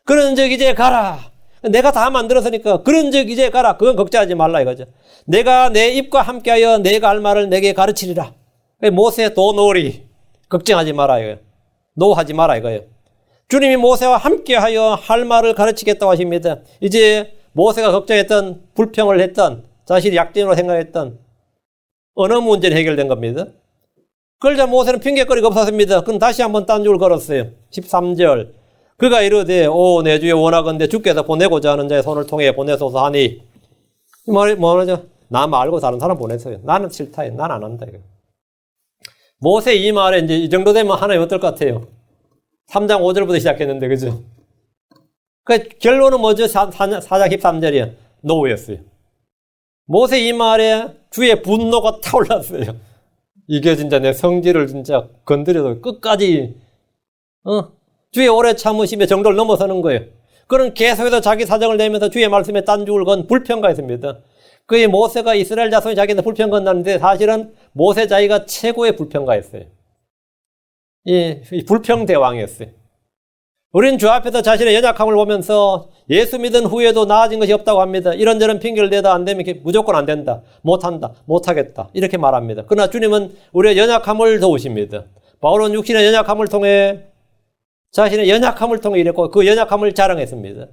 그런즉 이제 가라. 내가 다 만들었으니까 그런즉 이제 가라. 그건 걱정하지 말라 이거죠. 내가 내 입과 함께하여 내가 할 말을 내게 가르치리라. 모세 도노리 걱정하지 마라 이거예요. 노하지 마라 이거예요. 주님이 모세와 함께하여 할 말을 가르치겠다고 하십니다. 이제 모세가 걱정했던 불평을 했던 자신이 약점으로 생각했던 어느 문제는 해결된 겁니다. 그러자 모세는 핑계거리가 없었습니다. 그럼 다시 한번 딴줄을 걸었어요. 13절 그가 이르되 내 주여 원하건대 주께서 보내고자 하는 자의 손을 통해 보내소서 하니 이 말이 뭐죠? 나 말고 다른 사람 보내세요. 나는 싫다. 난 안 한다. 이거. 모세 이 말에 이제 이 정도 되면 하나님 어떨 것 같아요? 3장 5절부터 시작했는데 그죠? 그 결론은 뭐죠? 4장 13절이에요. 노였어요. 모세 이 말에 주의 분노가 타올랐어요. 이게 진짜 내 성질을 진짜 건드려도 끝까지 주의 오래 참으심의 정도를 넘어서는 거예요. 그는 계속해서 자기 사정을 내면서 주의 말씀에 딴죽을 건 불평가했습니다. 그의 모세가 이스라엘 자손이 자기한테 불평 건다는데 사실은 모세 자기가 최고의 불평가였어요. 이 불평대왕이었어요. 우리는 주 앞에서 자신의 연약함을 보면서 예수 믿은 후에도 나아진 것이 없다고 합니다. 이런저런 핑계를 대다 안 되면 무조건 안 된다. 못한다. 못하겠다. 이렇게 말합니다. 그러나 주님은 우리의 연약함을 도우십니다. 바울은 육신의 연약함을 통해 자신의 연약함을 통해 이랬고 그 연약함을 자랑했습니다.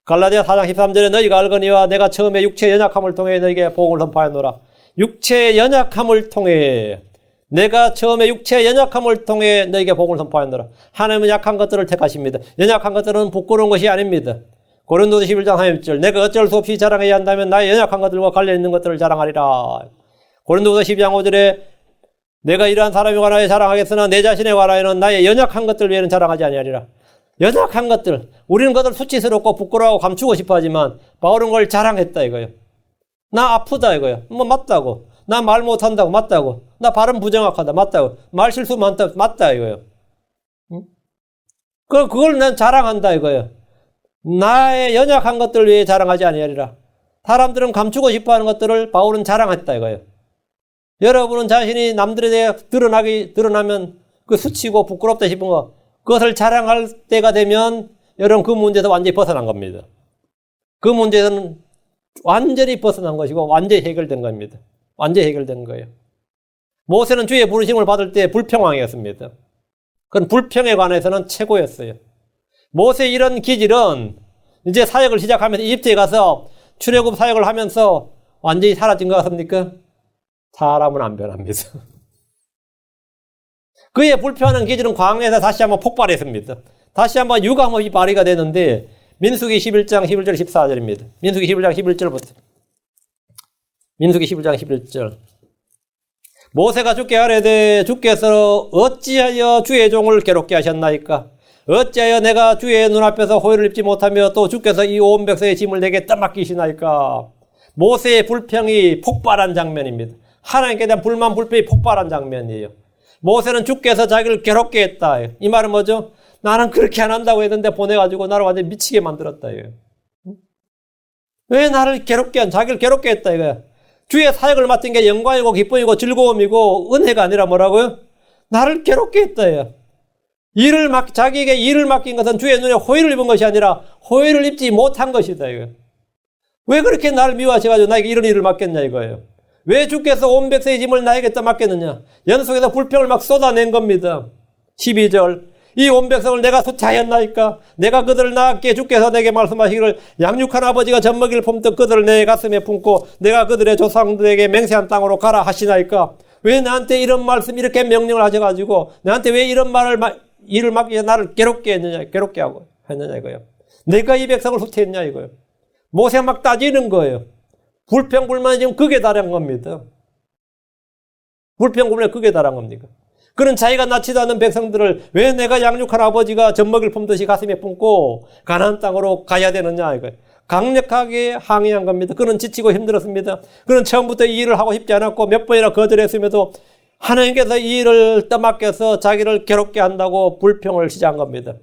갈라디아 4장 13절에 너희가 알거니와 내가 처음에 육체의 연약함을 통해 너희에게 복음을 선포하노라. 육체의 연약함을 통해 내가 처음에 육체의 연약함을 통해 너희에게 복음을 선포하노라. 하나님은 약한 것들을 택하십니다. 연약한 것들은 부끄러운 것이 아닙니다. 고린도서 11장 31절 내가 어쩔 수 없이 자랑해야 한다면 나의 연약한 것들과 관련있는 것들을 자랑하리라. 고린도서 12장 5절에 내가 이러한 사람에 관하여 자랑하겠으나 내 자신에 관하여는 나의 연약한 것들 외에는 자랑하지 아니하리라. 연약한 것들, 우리는 그것을 수치스럽고 부끄러워하고 감추고 싶어 하지만 바울은 그걸 자랑했다 이거예요. 나 아프다 이거예요. 맞다고. 나 말 못한다고 맞다고. 나 발음 부정확하다 맞다고. 말 실수 많다 맞다 이거예요. 그걸 난 자랑한다 이거예요. 나의 연약한 것들 위해 자랑하지 아니하리라. 사람들은 감추고 싶어 하는 것들을 바울은 자랑했다 이거예요. 여러분은 자신이 남들에 대해 드러나면 그 수치고 부끄럽다 싶은 거, 그것을 자랑할 때가 되면 여러분 그 문제에서 완전히 벗어난 겁니다. 그 문제에서는 완전히 벗어난 것이고 완전히 해결된 겁니다. 완전히 해결된 거예요. 모세는 주의 부르심을 받을 때 불평왕이었습니다. 그건 불평에 관해서는 최고였어요. 모세의 이런 기질은 이제 사역을 시작하면서 이집트에 가서 출애굽 사역을 하면서 완전히 사라진 것 같습니까? 사람은 안 변합니다. 그의 불평하는 기질은 광야에서 다시 한번 폭발했습니다. 다시 한번 유감없이 발휘가 되는데 민수기 11장 11절 14절입니다. 민수기 11장 11절부터. 민수기 11장 11절. 모세가 주께 아뢰되 주께서 어찌하여 주의 종을 괴롭게 하셨나이까? 어찌하여 내가 주의 눈앞에서 호의를 입지 못하며 또 주께서 이 온 백성의 짐을 내게 떠맡기시나이까? 모세의 불평이 폭발한 장면입니다. 하나님께 대한 불만 불평이 폭발한 장면이에요. 모세는 주께서 자기를 괴롭게 했다. 이 말은 뭐죠? 나는 그렇게 안 한다고 했는데 보내가지고 나를 완전히 미치게 만들었다. 왜 나를 자기를 괴롭게 했다 이거야. 주의 사역을 맡은 게 영광이고 기쁨이고 즐거움이고 은혜가 아니라 뭐라고요? 나를 괴롭게 했다. 자기에게 일을 맡긴 것은 주의 눈에 호의를 입은 것이 아니라 호의를 입지 못한 것이다. 이거. 왜 그렇게 나를 미워하셔가지고 나에게 이런 일을 맡겼냐 이거예요. 왜 주께서 온 백성의 짐을 나에게 떠맡겼느냐. 연속해서 불평을 막 쏟아낸 겁니다. 12절. 이 온 백성을 내가 소치하였나이까? 내가 그들을 낳았기에 주께서 내게 말씀하시기를 양육한 아버지가 젖먹이를 품듯 그들을 내 가슴에 품고 내가 그들의 조상들에게 맹세한 땅으로 가라 하시나이까? 왜 나한테 이런 말씀 이렇게 명령을 하셔가지고 나한테 왜 이런 일을 맡기 위해 나를 괴롭게 했느냐 이거예요. 내가 이 백성을 후퇴했냐 이거예요. 모세가 막 따지는 거예요. 불평불만이 지금 극에 달한 겁니다. 불평불만이 극에 달한 겁니까? 그런 자기가 낳지도 않는 백성들을 왜 내가 양육한 아버지가 젖먹이를 품듯이 가슴에 품고 가나안 땅으로 가야 되느냐 이거예요. 강력하게 항의한 겁니다. 그는 지치고 힘들었습니다. 그는 처음부터 이 일을 하고 싶지 않았고 몇 번이나 거절했음에도 하나님께서 이 일을 떠맡겨서 자기를 괴롭게 한다고 불평을 시작한 겁니다.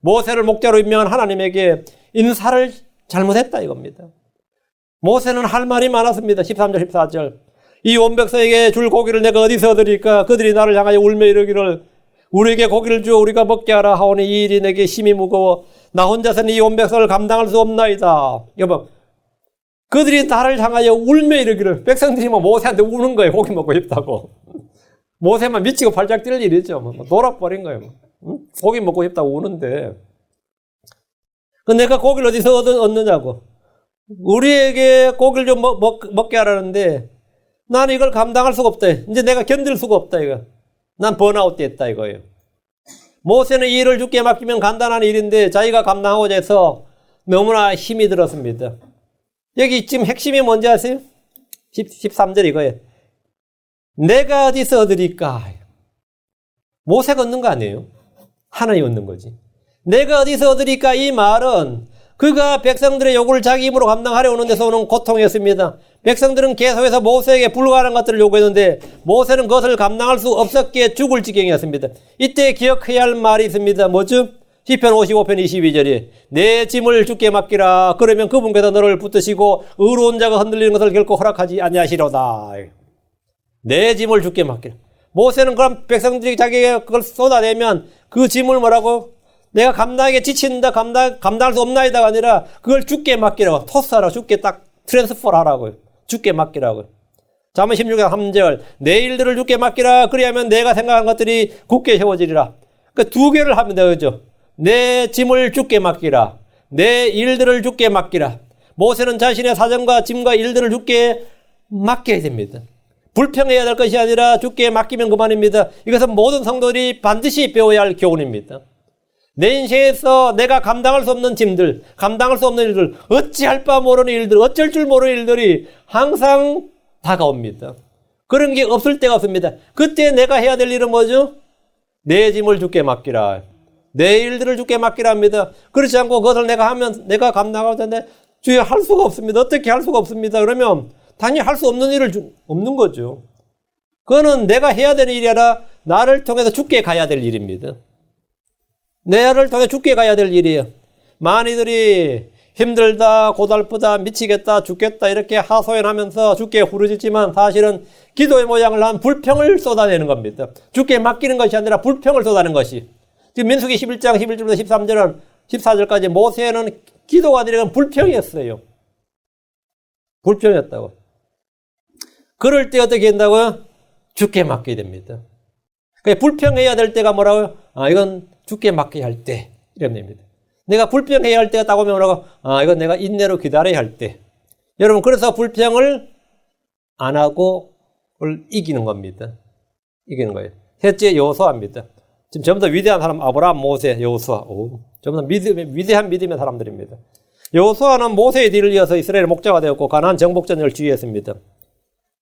모세를 목자로 임명한 하나님에게 인사를 잘못했다 이겁니다. 모세는 할 말이 많았습니다. 13절 14절. 이 온 백성에게 줄 고기를 내가 어디서 얻으리까? 그들이 나를 향하여 울며 이르기를 우리에게 고기를 주어 우리가 먹게 하라 하오니 이 일이 내게 심히 무거워 나 혼자서는 이 온 백성을 감당할 수 없나이다. 여보, 그들이 나를 향하여 울며 이르기를 백성들이 모세한테 우는 거예요. 고기 먹고 싶다고. 모세만 미치고 발작 뛸 일이죠. 놀아버린 거예요. 고기 먹고 싶다고 우는데 내가 고기를 어디서 얻느냐고. 우리에게 고기를 좀 먹게 하라는데 나는 이걸 감당할 수가 없다. 이제 내가 견딜 수가 없다 이거. 난 번아웃 됐다 이거예요. 모세는 이 일을 주께 맡기면 간단한 일인데 자기가 감당하고자 해서 너무나 힘이 들었습니다. 여기 지금 핵심이 뭔지 아세요? 13절 이거예요. 내가 어디서 얻으리까? 모세가 얻는 거 아니에요. 하나님이 얻는 거지. 내가 어디서 얻으리까? 이 말은 그가 백성들의 요구를 자기 힘으로 감당하려 오는 데서 오는 고통이었습니다. 백성들은 계속해서 모세에게 불가능한 것들을 요구했는데 모세는 그것을 감당할 수 없었기에 죽을 지경이었습니다. 이때 기억해야 할 말이 있습니다. 뭐죠? 시편 55편 22절에 내 짐을 주께 맡기라. 그러면 그분께서 너를 붙드시고 의로운 자가 흔들리는 것을 결코 허락하지 아니하시로다. 내 짐을 주께 맡기라. 모세는 그럼 백성들이 자기에게 그걸 쏟아내면 그 짐을 뭐라고? 내가 감당하기에 지친다, 감당할 수 없나이다가 아니라 그걸 주께 맡기라고. 토스하라고. 주께 딱 트랜스퍼를 하라고요. 주께 맡기라고요. 잠언 16장 3절 내 일들을 주께 맡기라. 그리하면 내가 생각한 것들이 굳게 세워지리라. 그 두 개를 하면 되죠. 내 짐을 주께 맡기라. 내 일들을 주께 맡기라. 모세는 자신의 사정과 짐과 일들을 주께 맡겨야 됩니다. 불평해야 될 것이 아니라 주께 맡기면 그만입니다. 이것은 모든 성도들이 반드시 배워야 할 교훈입니다. 내 인생에서 내가 감당할 수 없는 짐들, 감당할 수 없는 일들, 어찌할 바 모르는 일들, 어쩔 줄 모르는 일들이 항상 다가옵니다. 그런 게 없을 때가 없습니다. 그때 내가 해야 될 일은 뭐죠? 내 짐을 주께 맡기라. 내 일들을 주께 맡기라 합니다. 그렇지 않고 그것을 내가 하면 내가 감당할 텐데 주여 할 수가 없습니다. 어떻게 할 수가 없습니다. 그러면 당연히 할 수 없는 일을 없는 거죠. 그거는 내가 해야 되는 일이 아니라 나를 통해서 주께 가야 될 일입니다. 내를 통해 주께 가야 될 일이에요. 많이들이 힘들다, 고달프다, 미치겠다, 죽겠다 이렇게 하소연하면서 죽게 부르짖지만 사실은 기도의 모양을 한 불평을 쏟아내는 겁니다. 죽게 맡기는 것이 아니라 불평을 쏟아내는 것이. 지금 민수기 11장 11절부터 13절은 14절까지 모세는 기도가 아니라 불평이었어요. 불평이었다고. 그럴 때 어떻게 한다고요? 죽게 맡기게 됩니다. 불평해야 될 때가 뭐라고요? 이건 죽게 맡겨야 할 때. 이러면 됩니다. 내가 불평해야 할 때가 딱 오면 뭐라고? 이건 내가 인내로 기다려야 할 때. 여러분, 그래서 불평을 안 하고 이기는 겁니다. 이기는 거예요. 셋째, 여호수아입니다. 지금 전부 다 위대한 사람, 아브라함, 모세, 여호수아. 전부 다 위대한 믿음의 사람들입니다. 여호수아는 모세의 뒤를 이어서 이스라엘의 목자가 되었고, 가나안 정복전을 지휘했습니다.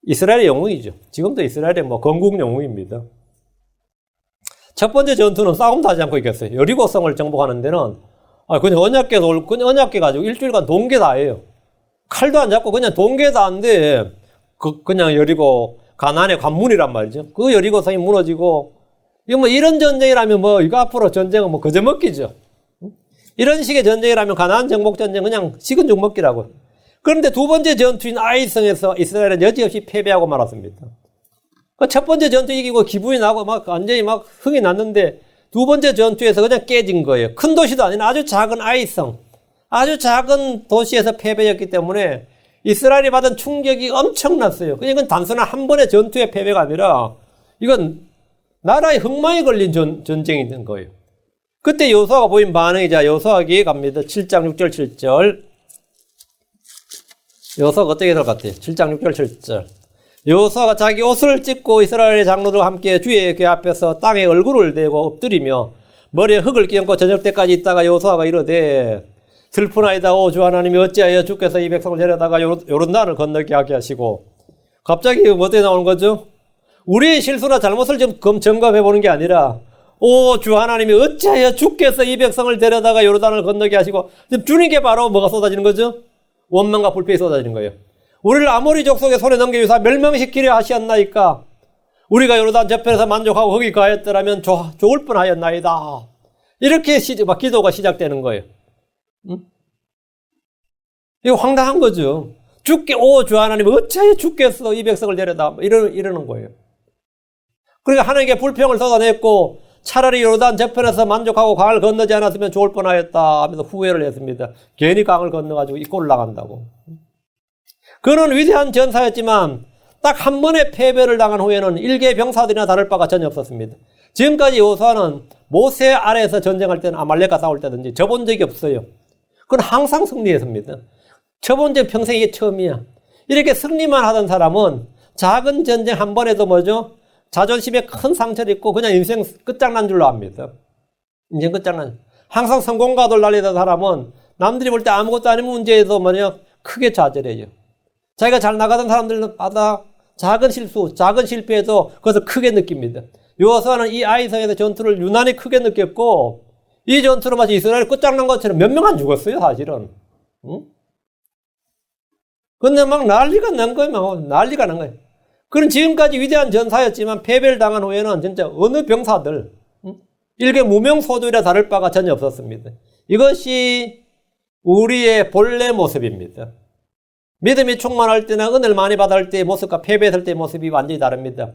이스라엘의 영웅이죠. 지금도 이스라엘의 건국 영웅입니다. 첫 번째 전투는 싸움도 하지 않고 이겼어요. 여리고성을 정복하는 데는 그냥 언약궤 가지고 일주일간 동계 다 해요. 칼도 안 잡고 그냥 동계 다 하는데 그냥 여리고 가나안의 관문이란 말이죠. 그 여리고성이 무너지고 이거 이런 전쟁이라면 이거 앞으로 전쟁은 거저먹기죠. 이런 식의 전쟁이라면 가나안 정복 전쟁 그냥 식은 죽 먹기라고. 그런데 두 번째 전투인 아이성에서 이스라엘은 여지없이 패배하고 말았습니다. 첫 번째 전투 이기고 기분이 나고 완전히 흥이 났는데 두 번째 전투에서 그냥 깨진 거예요. 큰 도시도 아닌 아주 작은 아이성, 아주 작은 도시에서 패배했기 때문에 이스라엘이 받은 충격이 엄청났어요. 이건 단순한 한 번의 전투의 패배가 아니라 이건 나라의 흥망이 걸린 전쟁이 된 거예요. 그때 여호수아가 보인 반응이 여호수아기 갑니다. 7장 6절 7절. 여호수아가 어떻게 될 것 같아요? 7장 6절 7절. 여호수아가 자기 옷을 찢고 이스라엘의 장로들과 함께 주의 궤 앞에서 땅에 얼굴을 대고 엎드리며 머리에 흙을 끼얹고 저녁 때까지 있다가 여호수아가 이르되 슬프나이다 오 주 하나님이 어찌하여 주께서 이 백성을 데려다가 요르단을 건너게 하게 하시고. 갑자기 어떻게 나오는 거죠? 우리의 실수나 잘못을 좀 점검해 보는 게 아니라 오 주 하나님이 어찌하여 주께서 이 백성을 데려다가 요르단을 건너게 하시고. 지금 주님께 바로 뭐가 쏟아지는 거죠? 원망과 불평이 쏟아지는 거예요. 우리를 아모리 족속의 손에 넘겨주사 멸망시키려 하시었나이까 우리가 요르단 저편에서 만족하고 거기 가였더라면 좋을 뻔하였나이다. 이렇게 기도가 시작되는 거예요. 이거 황당한 거죠. 오 주 하나님 어찌하여 주께서 이 백성을 데려다 이러는 거예요. 그러니까 하나님께 불평을 쏟아냈고 차라리 요르단 저편에서 만족하고 강을 건너지 않았으면 좋을 뻔하였다 하면서 후회를 했습니다. 괜히 강을 건너가지고 이 꼴을 나간다고. 그는 위대한 전사였지만 딱 한 번의 패배를 당한 후에는 일개 병사들이나 다를 바가 전혀 없었습니다. 지금까지 여호수아는 모세 아래에서 전쟁할 때는 아말렉과 싸울 때든지 져본 적이 없어요. 그건 항상 승리했습니다. 져본 적 평생 이게 처음이야. 이렇게 승리만 하던 사람은 작은 전쟁 한 번에도 자존심에 큰 상처를 입고 그냥 인생 끝장난 줄로 압니다. 인생 끝장난. 항상 성공가도를 날리던 사람은 남들이 볼 때 아무것도 아닌 문제에도 크게 좌절해요. 자기가 잘 나가던 사람들마다 작은 실수, 작은 실패에도 그것을 크게 느낍니다. 여호수아는 이 아이성에서 전투를 유난히 크게 느꼈고 이 전투로 마치 이스라엘 끝장난 것처럼 몇 명 안 죽었어요, 사실은. 근데 난리가 난 거예요. 난리가 난 거예요. 그는 지금까지 위대한 전사였지만 패배를 당한 후에는 진짜 어느 병사들, 일개 무명 소졸이라 다를 바가 전혀 없었습니다. 이것이 우리의 본래 모습입니다. 믿음이 충만할 때나 은혜를 많이 받을 때의 모습과 패배했을 때의 모습이 완전히 다릅니다.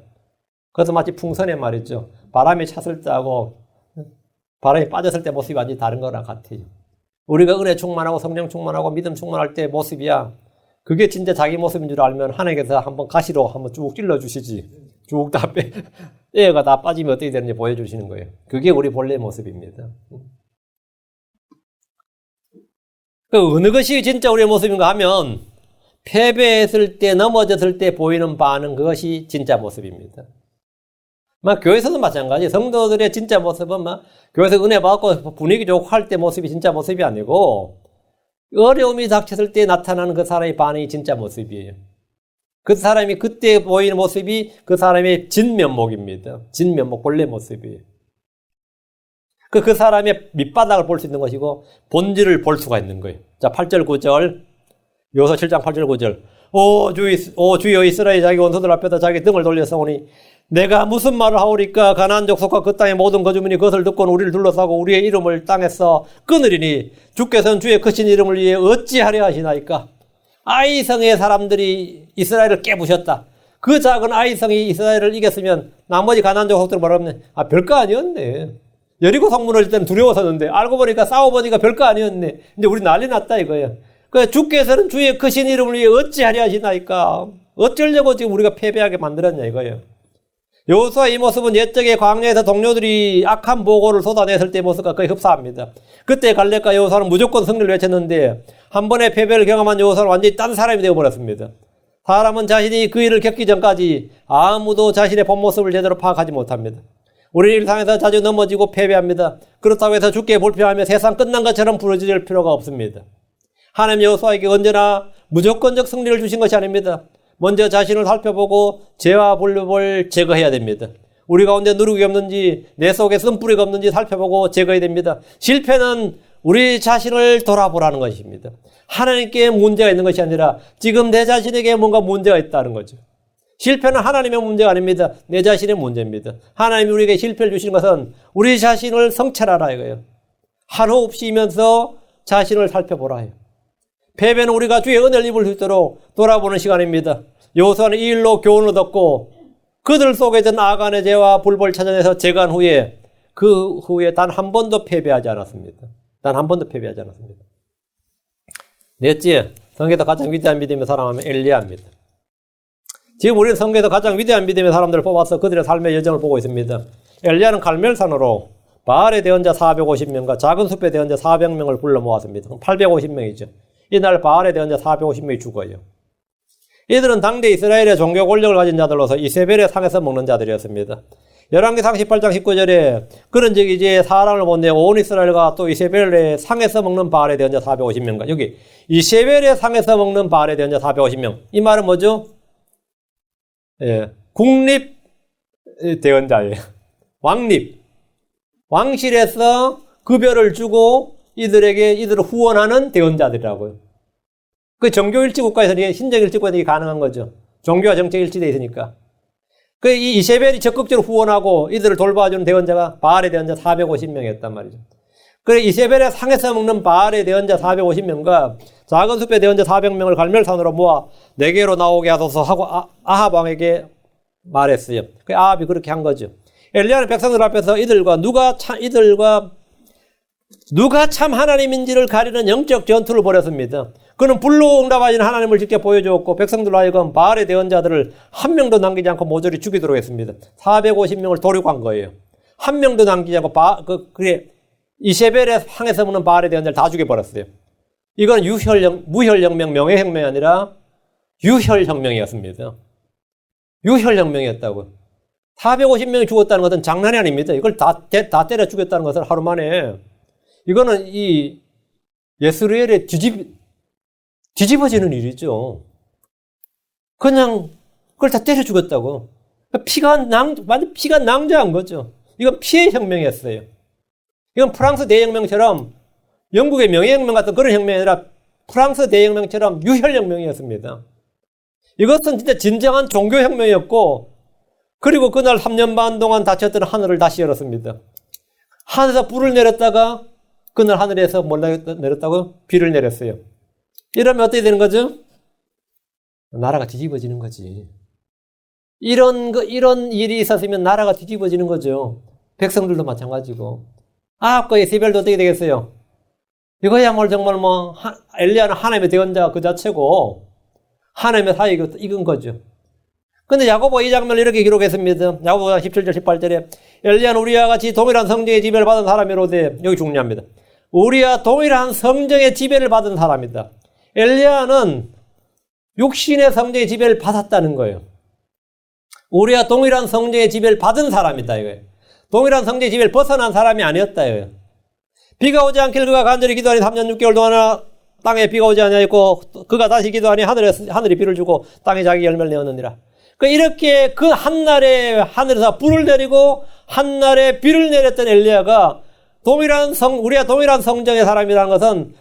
그것은 마치 풍선의 말이죠. 바람이 찼을 때하고 바람이 빠졌을 때 모습이 완전히 다른 거랑 같아요. 우리가 은혜 충만하고 성령 충만하고 믿음 충만할 때의 모습이야. 그게 진짜 자기 모습인 줄 알면 하나님께서 한번 가시로 한번 쭉 찔러주시지. 쭉 다 애가 다 빠지면 어떻게 되는지 보여주시는 거예요. 그게 우리 본래 모습입니다. 어느 것이 진짜 우리의 모습인가 하면 패배했을 때, 넘어졌을 때 보이는 반응, 그것이 진짜 모습입니다. 교회에서도 마찬가지. 성도들의 진짜 모습은 교회에서 은혜 받고 분위기 좋고 할 때 모습이 진짜 모습이 아니고 어려움이 닥쳤을 때 나타나는 그 사람의 반응이 진짜 모습이에요. 그 사람이 그때 보이는 모습이 그 사람의 진면목입니다. 진면목, 본래 모습이에요. 그 사람의 밑바닥을 볼 수 있는 것이고 본질을 볼 수가 있는 거예요. 자, 8절 9절. 여호수아 7장 8절 9절. 주여 이스라엘 자기 원수들 앞에다 자기 등을 돌려서오니 내가 무슨 말을 하오리까. 가나안 족속과 그 땅의 모든 거주민이 그것을 듣고는 우리를 둘러싸고 우리의 이름을 땅에서 끊으리니 주께서는 주의 크신 이름을 위해 어찌하려 하시나이까. 아이성의 사람들이 이스라엘을 깨부셨다. 그 작은 아이성이 이스라엘을 이겼으면 나머지 가나안 족속들은 뭐라 하면 별거 아니었네. 여리고 성 무너질 때는 두려웠었는데 알고 보니까 싸워보니까 별거 아니었네. 이제 우리 난리 났다 이거예요. 그 주께서는 주의 크신 이름을 위해 어찌하려 하시나이까. 어쩌려고 지금 우리가 패배하게 만들었냐 이거예요. 여호수아 이 모습은 옛적에 광야에서 동료들이 악한 보고를 쏟아냈을 때 모습과 거의 흡사합니다. 그때 갈렙과 여호수아는 무조건 승리를 외쳤는데 한 번의 패배를 경험한 여호수아는 완전히 딴 사람이 되어버렸습니다. 사람은 자신이 그 일을 겪기 전까지 아무도 자신의 본 모습을 제대로 파악하지 못합니다. 우리 일상에서 자주 넘어지고 패배합니다. 그렇다고 해서 주께 불평하며 세상 끝난 것처럼 부러질 필요가 없습니다. 하나님 여호수아에게 언제나 무조건적 승리를 주신 것이 아닙니다. 먼저 자신을 살펴보고 죄와 불법을 제거해야 됩니다. 우리 가운데 누룩이 없는지 내 속에 쓴뿌리가 없는지 살펴보고 제거해야 됩니다. 실패는 우리 자신을 돌아보라는 것입니다. 하나님께 문제가 있는 것이 아니라 지금 내 자신에게 뭔가 문제가 있다는 거죠. 실패는 하나님의 문제가 아닙니다. 내 자신의 문제입니다. 하나님이 우리에게 실패를 주시는 것은 우리 자신을 성찰하라 이거예요. 한호 없이면서 자신을 살펴보라 해요. 패배는 우리가 주의 은혜를 입을 수 있도록 돌아보는 시간입니다. 여호수아는 이 일로 교훈을 얻고 그들 속에 전 아간의 죄와 불법을 찾아내서 제거한 후에 그 후에 단 한 번도 패배하지 않았습니다. 단 한 번도 패배하지 않았습니다. 넷째, 성경에서 가장 위대한 믿음의 사람은 엘리야입니다. 지금 우리는 성경에서 가장 위대한 믿음의 사람들을 뽑아서 그들의 삶의 여정을 보고 있습니다. 엘리야는 갈멜산으로 바알의 대언자 450명과 작은 숲의 대언자 400명을 불러 모았습니다. 850명이죠. 이날 바알의 대언자 450명이 죽어요. 이들은 당대 이스라엘의 종교 권력을 가진 자들로서 이세벨의 상에서 먹는 자들이었습니다. 열왕기상 18장 19절에 그런즉 이제 사람을 보내 온 이스라엘과 또 이세벨의 상에서 먹는 바알의 대언자 450명과 여기 이세벨의 상에서 먹는 바알의 대언자 450명. 이 말은 뭐죠? 예, 국립 대언자예요. 왕립. 왕실에서 급여를 주고 이들을 후원하는 대언자들이라고요. 그 정교일치 국가에서는 신정일치국가에서 이게 가능한 거죠. 종교와 정책이 일치되어 있으니까. 그 이 이세벨이 적극적으로 후원하고 이들을 돌봐주는 대언자가 바알의 대언자 450명이었단 말이죠. 그래 이세벨의 상에서 먹는 바알의 대언자 450명과 작은 숲의 대언자 400명을 갈멜산으로 모아 내게로 나오게 하소서 하고 아합 왕에게 말했어요. 그 아합이 그렇게 한 거죠. 엘리야는 백성들 앞에서 이들과 누가 참 하나님인지를 가리는 영적 전투를 벌였습니다. 그는 불로 응답하시는 하나님을 직접 보여주었고 백성들로 하여금 바알의 대언자들을 한 명도 남기지 않고 모조리 죽이도록 했습니다. 450명을 도륙한 거예요. 한 명도 남기지 않고 이세벨의 상에서 먹는 바알의 대언자를 다 죽여버렸어요. 이건 무혈혁명, 명예혁명이 아니라 유혈혁명이었습니다. 유혈혁명이었다고. 450명이 죽었다는 것은 장난이 아닙니다. 이걸 다 때려 죽였다는 것은 하루 만에. 이거는 이 예스루엘에 뒤집어지는 일이죠. 그냥 그걸 다 때려 죽였다고. 완전 피가 낭자한 거죠. 이건 피해 혁명이었어요. 이건 프랑스 대혁명처럼 영국의 명예혁명 같은 그런 혁명이 아니라 프랑스 대혁명처럼 유혈혁명이었습니다. 이것은 진짜 진정한 종교혁명이었고 그리고 그날 3년 반 동안 닫혔던 하늘을 다시 열었습니다. 하늘에서 불을 내렸다가 그날 하늘에서 뭘 내렸다고? 비를 내렸어요. 이러면 어떻게 되는 거죠? 나라가 뒤집어지는 거지. 이런 일이 있었으면 나라가 뒤집어지는 거죠. 백성들도 마찬가지고. 아합과 이세벨도 어떻게 되겠어요? 이거야말로 정말 엘리야는 하나님의 대언자 그 자체고 하나님의 사이에 익은 거죠. 근데 야고보 이 장면을 이렇게 기록했습니다. 야고보 17절 18절에 엘리야는 우리와 같이 동일한 성정의 지배를 받은 사람이로되 여기 중요합니다. 우리와 동일한 성정의 지배를 받은 사람이다. 엘리야는 육신의 성정의 지배를 받았다는 거예요. 우리와 동일한 성정의 지배를 받은 사람이다 이거예요. 동일한 성정의 지배를 벗어난 사람이 아니었다 이거예요. 비가 오지 않길 그가 간절히 기도하니 3년 6개월 동안 땅에 비가 오지 아니하였고 그가 다시 기도하니 하늘이 비를 주고 땅에 자기 열매를 내었느니라. 이렇게 그 한날에 하늘에서 불을 내리고 한날에 비를 내렸던 엘리야가 우리가 동일한 성정의 사람이라는 것은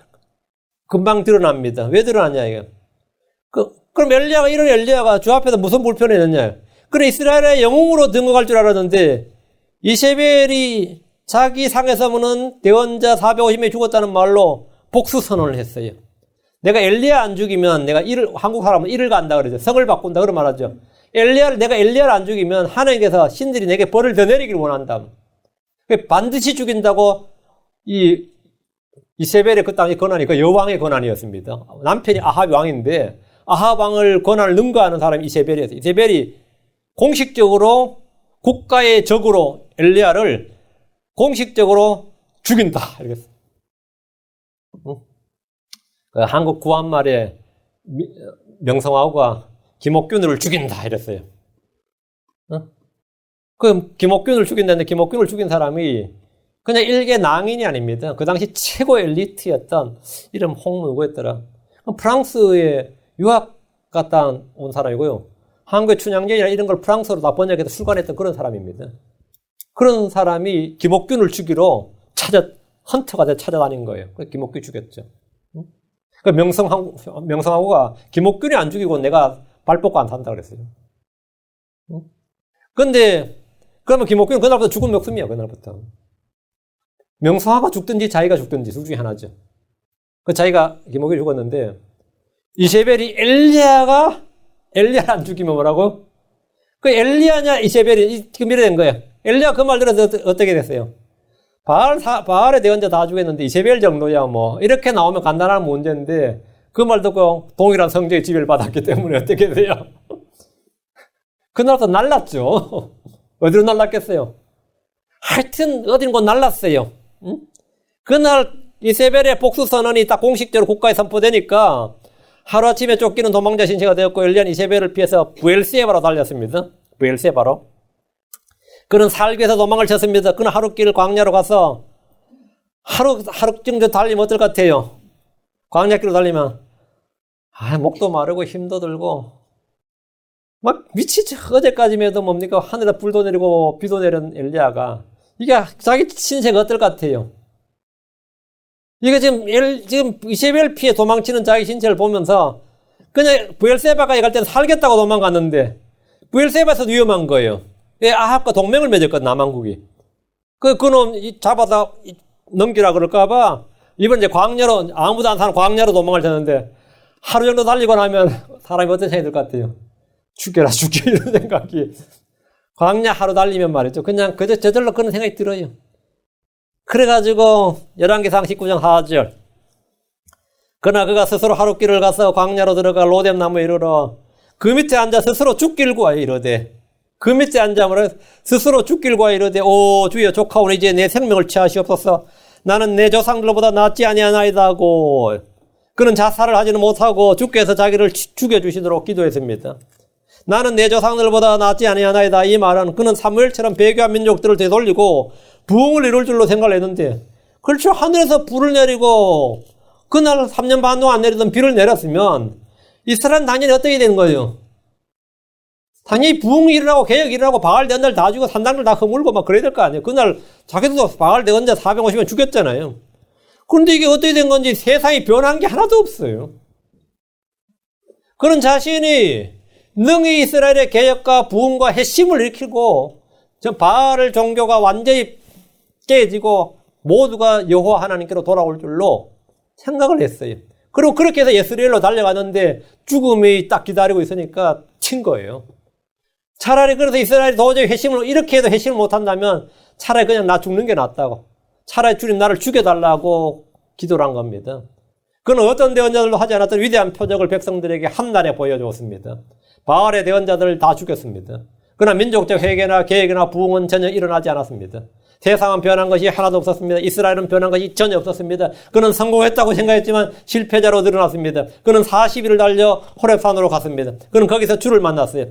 금방 드러납니다. 왜 드러났냐, 이게. 그럼 이런 엘리야가 주 앞에서 무슨 불편이 있느냐? 그래, 이스라엘의 영웅으로 등극할 줄 알았는데, 이세벨이 자기 상에서 보는 대원자 450명이 죽었다는 말로 복수 선언을 했어요. 내가 엘리야 안 죽이면 내가 한국 사람은 일을 간다 그러죠. 성을 바꾼다 그런 말하죠. 내가 엘리야를 안 죽이면 하나님께서 신들이 내게 벌을 더 내리기를 원한다. 반드시 죽인다고 이세벨의 그 땅의 권한이 그 여왕의 권한이었습니다. 남편이 아합 왕인데 아합 왕을 권한을 능가하는 사람이 이세벨이었어요. 이세벨이 공식적으로 국가의 적으로 엘리야를 공식적으로 죽인다. 이랬어요. 그 한국 구한말에 명성황후가 김옥균을 죽인다 이랬어요. 그 김옥균을 죽인다는데 김옥균을 죽인 사람이 그냥 일개 낭인이 아닙니다. 그 당시 최고 엘리트였던 이름 홍누구였더라. 프랑스에 유학 갔다 온 사람이고요. 한국의 춘향전이나 이런 걸 프랑스어로 다 번역해서 출간했던 그런 사람입니다. 그런 사람이 김옥균을 죽이러 헌터가 찾아다닌 거예요. 그래서 김옥균 죽였죠. 그 명성황후가 김옥균이 안 죽이고 내가 발 뻗고 안 산다 그랬어요. 근데 그러면 김옥균은 그날부터 죽은 목숨이야. 그날부터. 명성황후가 죽든지 자기가 죽든지 둘 중에 하나죠. 그 자기가 김옥균이 죽었는데 이세벨이 엘리야를 안 죽이면 뭐라고? 그 엘리야냐 이세벨이 지금 이래 된 거예요. 엘리야 그 말 들어서 어떻게 됐어요? 바알의 대언자 다 죽였는데 이세벨 정도야 뭐 이렇게 나오면 간단한 문제인데 그 말 듣고 동일한 성적의 지배를 받았기 때문에 어떻게 돼요? 그날부터 날랐죠. 어디로 날랐겠어요? 하여튼 어딘 곳 날랐어요. 응? 그날 이세벨의 복수 선언이 딱 공식적으로 국가에 선포되니까 하루아침에 쫓기는 도망자 신세가 되었고 엘리야는 이세벨을 피해서 브엘세바로 달렸습니다. 브엘세바로. 그는 살기 위해서 도망을 쳤습니다. 그는 하루길 광야로 가서 하루 정도 달리면 어떨 것 같아요? 광야길로 달리면 목도 마르고 힘도 들고 막 미치죠. 어제까지만 해도 뭡니까? 하늘에 불도 내리고 비도 내린 엘리야가 이게 자기 신세가 어떨 것 같아요? 이게 지금 이세벨 피해 도망치는 자기 신세를 보면서 그냥 브엘세바까지 갈 때는 살겠다고 도망갔는데 브엘세바에서도 위험한 거예요. 예, 아합과 동맹을 맺었거든, 남왕국이. 그놈 잡아서 넘기라 그럴까봐, 이번 이제 광야로, 아무도 안 사는 광야로 도망을 쳤는데, 하루 정도 달리고 나면 사람이 어떤 생각이 들 것 같아요? 죽여라, 이런 생각이. 광야 하루 달리면 말이죠. 그냥 저절로 그런 생각이 들어요. 그래가지고, 열왕기상 19장 4절. 그러나 그가 스스로 하루길을 가서 광야로 들어가 로뎀 나무에 이르러 그 밑에 앉아 스스로 죽기를 구하여 이르되, 그 밑에 앉아서 스스로 죽기를 구하여 이르되 오 주여 조카오니 이제 내 생명을 취하시옵소서. 나는 내 조상들보다 낫지 아니하나이다 하고 그는 자살을 하지는 못하고 주께서 자기를 죽여주시도록 기도했습니다. 나는 내 조상들보다 낫지 아니하나이다. 이 말은 그는 사무엘처럼 배교한 민족들을 되돌리고 부흥을 이룰 줄로 생각을 했는데 그렇죠. 하늘에서 불을 내리고 그날 3년 반 동안 안 내리던 비를 내렸으면 이스라엘은 당연히 어떻게 되는 거예요? 당연히 부흥이 일어나고 개혁이 일어나고 바알 대언자를 다 죽이고 산당들 다 허물고 막 그래야 될 거 아니에요. 그날 자기도 바알 대언자 450명 죽였잖아요. 그런데 이게 어떻게 된 건지 세상이 변한 게 하나도 없어요. 그런 자신이 능히 이스라엘의 개혁과 부흥과 핵심을 일으키고 바알 종교가 완전히 깨지고 모두가 여호와 하나님께로 돌아올 줄로 생각을 했어요. 그리고 그렇게 해서 예스리엘로 달려갔는데 죽음이 딱 기다리고 있으니까 친 거예요. 차라리 그래서 이스라엘이 도저히 이렇게 해도 회심을 못한다면 차라리 그냥 나 죽는 게 낫다고. 차라리 주님 나를 죽여달라고 기도를 한 겁니다. 그는 어떤 대언자들도 하지 않았던 위대한 표적을 백성들에게 한날에 보여주었습니다. 바알의 대언자들을 다 죽였습니다. 그러나 민족적 회개나 계획이나 부흥은 전혀 일어나지 않았습니다. 세상은 변한 것이 하나도 없었습니다. 이스라엘은 변한 것이 전혀 없었습니다. 그는 성공했다고 생각했지만 실패자로 드러났습니다. 그는 40일을 달려 호렙산으로 갔습니다. 그는 거기서 주를 만났어요.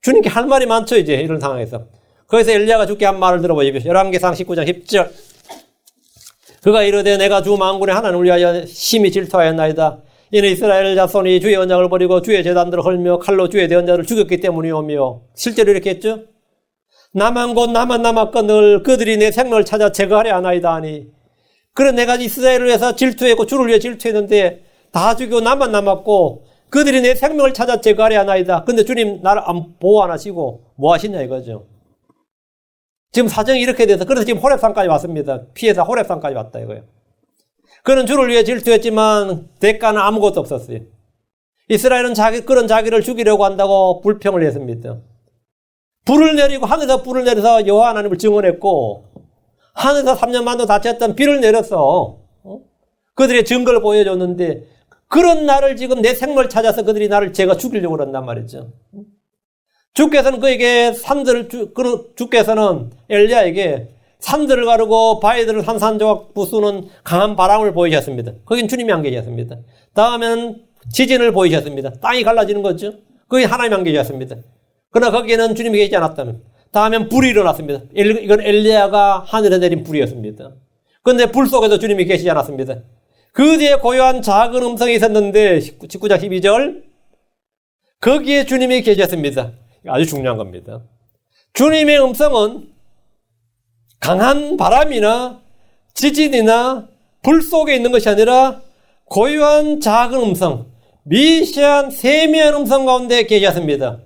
주님께 할 말이 많죠, 이제, 이런 상황에서. 거기서 엘리야가 주께 한 말을 들어보십시오. 열왕기상 19장 10절. 그가 이르되 내가 주 만군의 하나님을 위하여 심히 질투하였나이다. 이는 이스라엘 자손이 주의 언약을 버리고 주의 제단들을 헐며 칼로 주의 대언자를 죽였기 때문이오며. 실제로 이렇게 했죠? 나만 곧 나만 남았거늘 그들이 내 생명을 찾아 제거하려 하나이다 하니. 그래 내가 이스라엘을 위해서 질투했고 주를 위해 질투했는데 다 죽이고 나만 남았고 그들이 내 생명을 찾아 제거하려 하나이다. 근데 주님 나를 보호 안 하시고 뭐 하시냐 이거죠. 지금 사정이 이렇게 돼서 그래서 지금 호렙산까지 왔습니다. 피해서 호렙산까지 왔다 이거예요. 그는 주를 위해 질투했지만 대가는 아무것도 없었어요. 이스라엘은 그런 자기를 죽이려고 한다고 불평을 했습니다. 불을 내리고 하늘에서 불을 내려서 여호와 하나님을 증언했고 하늘에서 3년 만도 다쳤던 비를 내렸어. 그들의 증거를 보여줬는데 그런 나를 지금 내 생명을 찾아서 그들이 나를 제가 죽이려고 그런단 말이죠. 주께서는 그에게 주께서는 엘리야에게 산들을 가르고 바위들을 산산조각 부수는 강한 바람을 보이셨습니다. 거긴 주님이 안 계셨습니다. 다음에는 지진을 보이셨습니다. 땅이 갈라지는 거죠. 거기 하나님이 안 계셨습니다. 그러나 거기에는 주님이 계시지 않았다면 다음엔 불이 일어났습니다. 이건 엘리야가 하늘에 내린 불이었습니다. 그런데 불 속에도 주님이 계시지 않았습니다. 그 뒤에 고요한 작은 음성이 있었는데 19장 12절 거기에 주님이 계셨습니다. 아주 중요한 겁니다. 주님의 음성은 강한 바람이나 지진이나 불 속에 있는 것이 아니라 고요한 작은 음성, 미세한 세미한 음성 가운데 계셨습니다.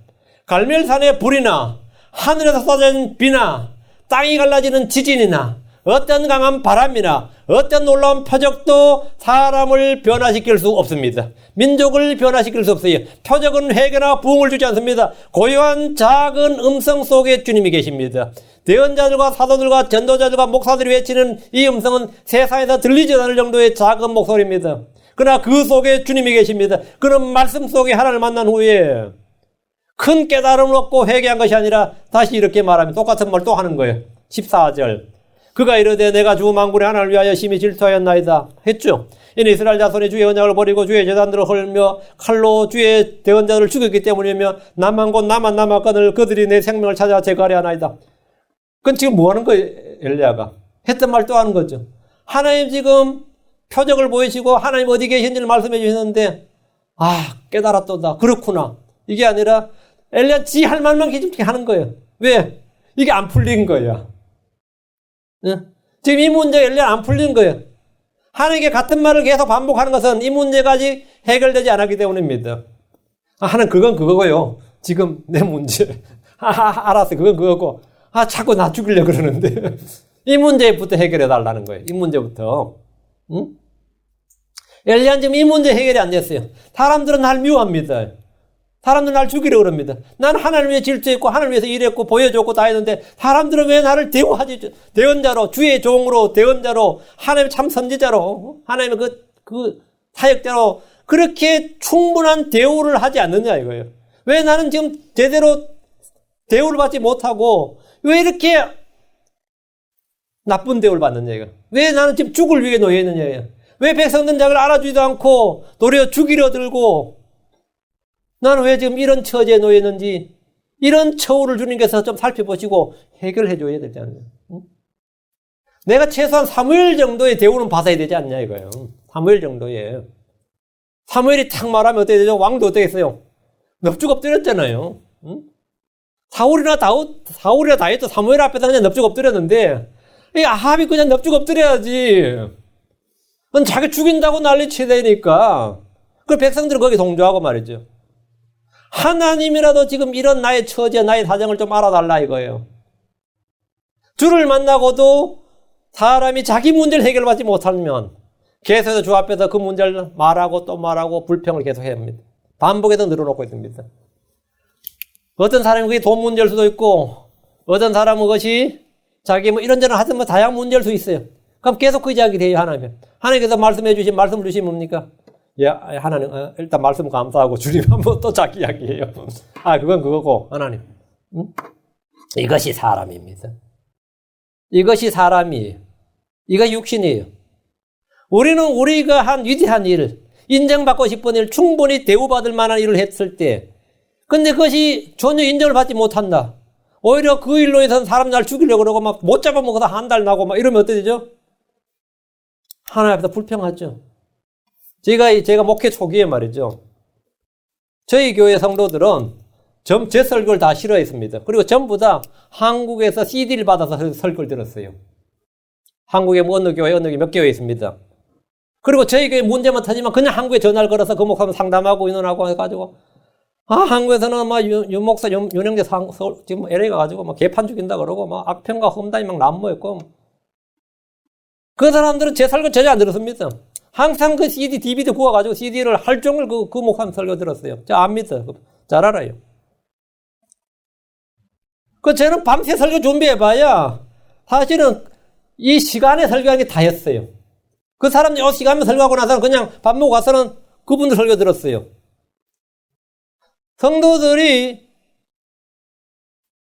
갈멜산의 불이나 하늘에서 쏟아지는 비나 땅이 갈라지는 지진이나 어떤 강한 바람이나 어떤 놀라운 표적도 사람을 변화시킬 수 없습니다. 민족을 변화시킬 수 없어요. 표적은 회개나 부흥을 주지 않습니다. 고요한 작은 음성 속에 주님이 계십니다. 대언자들과 사도들과 전도자들과 목사들이 외치는 이 음성은 세상에서 들리지 않을 정도의 작은 목소리입니다. 그러나 그 속에 주님이 계십니다. 그런 말씀 속에 하나님을 만난 후에 큰 깨달음을 얻고 회개한 것이 아니라 다시 이렇게 말하면 똑같은 말 또 하는 거예요. 14절 그가 이르되 내가 주 만군의 하나님을 위하여 심히 질투하였나이다 했죠. 이는 이스라엘 자손이 주의 언약을 버리고 주의 제단들을 헐며 칼로 주의 대언자들을 죽였기 때문이며 나만 곧 나만 남았거늘 그들이 내 생명을 찾아 제거하려 하나이다. 그건 지금 뭐 하는 거예요? 엘리야가 했던 말 또 하는 거죠. 하나님 지금 표적을 보이시고 하나님 어디 계신지를 말씀해 주셨는데 깨달았도다. 그렇구나. 이게 아니라 엘리야 지 할 말만 계속 하는 거예요. 왜? 이게 안 풀린 거야. 지금 이 문제 엘리야 안 풀린 거예요. 하나님께 같은 말을 계속 반복하는 것은 이 문제가 아직 해결되지 않았기 때문입니다. 하나님 그건 그거고요. 지금 내 문제. 알았어. 그건 그거고. 자꾸 나 죽이려고 그러는데. 이 문제부터 해결해 달라는 거예요. 이 문제부터. 응? 엘리야는 지금 이 문제 해결이 안 됐어요. 사람들은 날 미워합니다. 사람들은 날 죽이려고 그럽니다. 난 하나님 위해 질투했고 하나님 위해서 일했고 보여줬고 다 했는데 사람들은 왜 나를 대우하지? 대언자로 주의 종으로 대언자로 하나님의 참 선지자로 하나님의 그 사역자로 그렇게 충분한 대우를 하지 않느냐 이거예요. 왜 나는 지금 제대로 대우를 받지 못하고 왜 이렇게 나쁜 대우를 받느냐 이거. 왜 나는 지금 죽을 위해 놓여 있느냐 이거. 왜 백성들 자기를 알아주지도 않고 도리어 죽이려 들고 나는 왜 지금 이런 처지에 놓여 있는지 이런 처우를 주님께서 좀 살펴보시고 해결해 줘야 되지 않냐. 응? 내가 최소한 사무엘 정도의 대우는 받아야 되지 않냐 이거예요. 사무엘 정도의. 사무엘이 탁 말하면 어떻게 되죠? 왕도 어떻게 했어요? 넙죽 엎드렸잖아요. 응? 사울이나 다윗도 사무엘 앞에서 그냥 넙죽 엎드렸는데 이 아합이 그냥 넙죽 엎드려야지. 그건 자기 죽인다고 난리치되니까 그 백성들은 거기 동조하고 말이죠. 하나님이라도 지금 이런 나의 처지와 나의 사정을 좀 알아달라 이거예요. 주를 만나고도 사람이 자기 문제를 해결받지 못하면 계속해서 주 앞에서 그 문제를 말하고 또 말하고 불평을 계속해야 합니다. 반복해서 늘어놓고 있습니다. 어떤 사람이 그게 돈 문제일 수도 있고 어떤 사람은 그것이 자기 이런저런 하여튼 다양한 문제일 수 있어요. 그럼 계속 그 이야기 돼요. 하나님께서 말씀해 주신 말씀을 주시면 뭡니까? 하나님, 일단 말씀 감사하고 주님 한번 또 자기 이야기해요. 그건 그거고, 하나님. 응? 이것이 사람입니다. 이것이 사람이에요. 이것이 육신이에요. 우리는 우리가 한 위대한 일, 인정받고 싶은 일, 충분히 대우받을 만한 일을 했을 때, 근데 그것이 전혀 인정을 받지 못한다. 오히려 그 일로 해서 사람 날 죽이려고 그러고 막 못 잡아먹어서 한 달 나고 막 이러면 어떻게 되죠? 하나님 앞에서 불평하죠. 제가 목회 초기에 말이죠. 저희 교회 성도들은 제 설교를 다 싫어했습니다. 그리고 전부 다 한국에서 CD를 받아서 설교를 들었어요. 한국에 어느 교회 몇 교회 있습니다. 그리고 저에게 문제만 터지면 그냥 한국에 전화를 걸어서 그 목사님 상담하고 의논하고 해가지고, 한국에서는 막 윤 목사, 윤영재 지금 LA 가가지고 막 개판 죽인다 그러고, 막 악평과 험담이 막 난무했고, 그 사람들은 제 설교 전혀 안 들었습니다. 항상 그 CD, DVD 구워가지고 CD를 할 종일 그 목사님 설교 들었어요. 저 압니다. 잘 알아요. 저는 밤새 설교 준비해봐야 사실은 이 시간에 설교하는 게 다였어요. 그 사람 요 시간에 설교하고 나서는 그냥 밥 먹고 가서는 그분들 설교 들었어요. 성도들이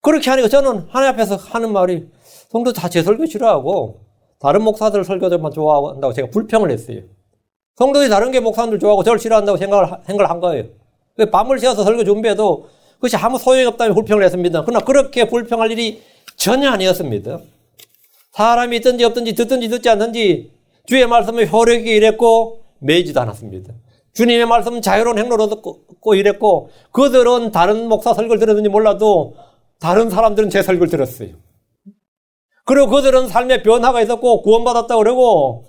그렇게 하니까 저는 하나님 앞에서 하는 말이 성도 다 제 설교 싫어하고 다른 목사들 설교들만 좋아한다고 제가 불평을 했어요. 성도들이 다른 게 목사님들 좋아하고 저를 싫어한다고 생각을 한 거예요. 밤을 새워서 설교 준비해도 그것이 아무 소용이 없다며 불평을 했습니다. 그러나 그렇게 불평할 일이 전혀 아니었습니다. 사람이 있든지 없든지 듣든지 듣지 않든지 주의 말씀은 효력 있게 일했고 매이지도 않았습니다. 주님의 말씀은 자유로운 행로로 듣고 일했고 그들은 다른 목사 설교를 들었는지 몰라도 다른 사람들은 제 설교를 들었어요. 그리고 그들은 삶의 변화가 있었고 구원받았다고 그러고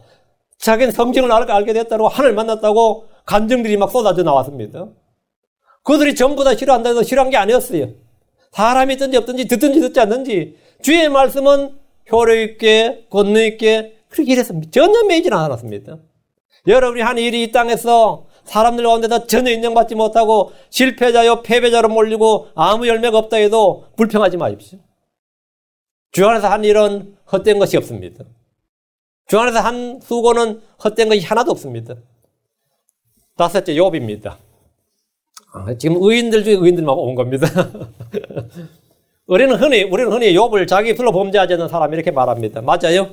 자기는 성경을 알게 됐다고 하나님을 만났다고 간증들이 막 쏟아져 나왔습니다. 그들이 전부 다 싫어한다고 해도 싫어한 게 아니었어요. 사람이 있든지 없든지 듣든지 듣지 않든지 주의 말씀은 효력 있게 권능 있게 그렇게 일했습니다. 전혀 매이지는 않았습니다. 여러분이 한 일이 이 땅에서 사람들 가운데서 전혀 인정받지 못하고 실패자요 패배자로 몰리고 아무 열매가 없다 해도 불평하지 마십시오. 주 안에서 한 일은 헛된 것이 없습니다. 주 안에서 한 수고는 헛된 것이 하나도 없습니다. 다섯째, 욥입니다. 지금 의인들 중에 의인들만 온 겁니다. 우리는 흔히 욥을 자기 입술로 범죄하지 않는 사람 이렇게 말합니다. 맞아요?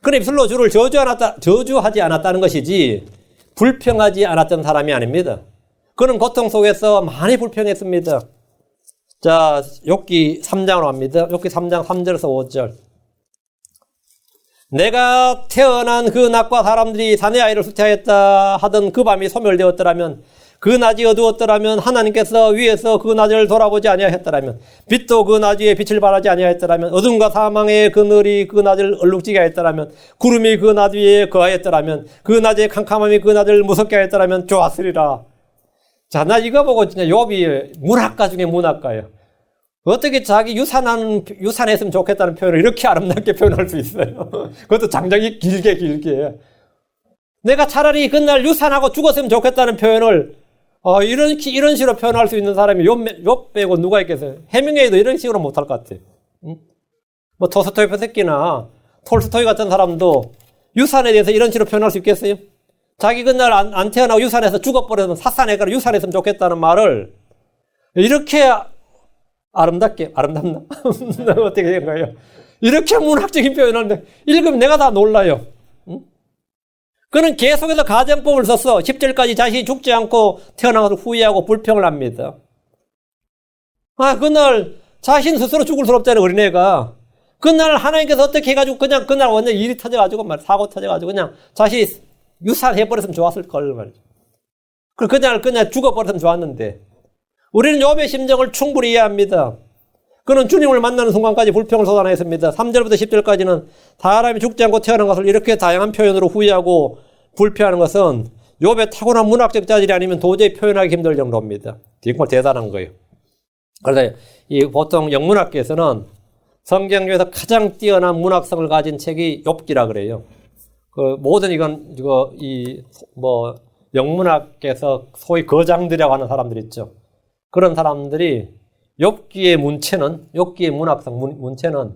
그는 입술로 주를 저주하지 않았다는 것이지 불평하지 않았던 사람이 아닙니다. 그는 고통 속에서 많이 불평했습니다. 자, 욥기 3장으로 갑니다. 욥기 3장 3절에서 5절. 내가 태어난 그 낮과 사람들이 사내 아이를 수태하였다 하던 그 밤이 소멸되었더라면 그 낮이 어두웠더라면 하나님께서 위에서 그 낮을 돌아보지 아니하였더라면 빛도 그 낮 위에 빛을 발하지 아니하였더라면 어둠과 사망의 그늘이 그 낮을 얼룩지게 하였더라면 구름이 그 낮 위에 거하였더라면 그 낮의 캄캄함이 그 낮을 무섭게 하였더라면 좋았으리라. 자, 나 이거 보고 진짜 욥이 문학가 중에 문학가예요. 어떻게 자기 유산했으면 좋겠다는 표현을 이렇게 아름답게 표현할 수 있어요? 그것도 장장이 길게. 내가 차라리 그날 유산하고 죽었으면 좋겠다는 표현을 이런 식으로 표현할 수 있는 사람이 욥 빼고 누가 있겠어요? 해밍웨이도 이런 식으로 못할 것 같아. 뭐 도스토옙스키나 톨스토이 같은 사람도 유산에 대해서 이런 식으로 표현할 수 있겠어요? 자기 그날 안 태어나고 유산해서 죽어버려서 사산해가지고 유산했으면 좋겠다는 말을 이렇게 아름답나? 어떻게 생각해요? 이렇게 문학적인 표현을 하는데 읽으면 내가 다 놀라요. 그는 계속해서 가정법을 썼어. 10절까지 자신이 죽지 않고 태어나서 후회하고 불평을 합니다. 그날 자신 스스로 죽을 수 없잖아요, 어린애가. 그날 하나님께서 어떻게 해가지고 그냥 그날 완전 일이 터져가지고 사고 터져가지고 그냥 자신이 유산해버렸으면 좋았을 걸 말이죠. 그날 죽어버렸으면 좋았는데 우리는 욥의 심정을 충분히 이해합니다. 그는 주님을 만나는 순간까지 불평을 쏟아냈습니다. 3절부터 10절까지는 사람이 죽지 않고 태어난 것을 이렇게 다양한 표현으로 후회하고 불평하는 것은 욥의 타고난 문학적 자질이 아니면 도저히 표현하기 힘들 정도입니다. 정말 대단한 거예요. 그래서 보통 영문학계에서는 성경 중에서 가장 뛰어난 문학성을 가진 책이 욥기라 그래요. 모든 영문학계에서 소위 거장들이라고 하는 사람들 있죠. 그런 사람들이 욥기의 문학성 문체는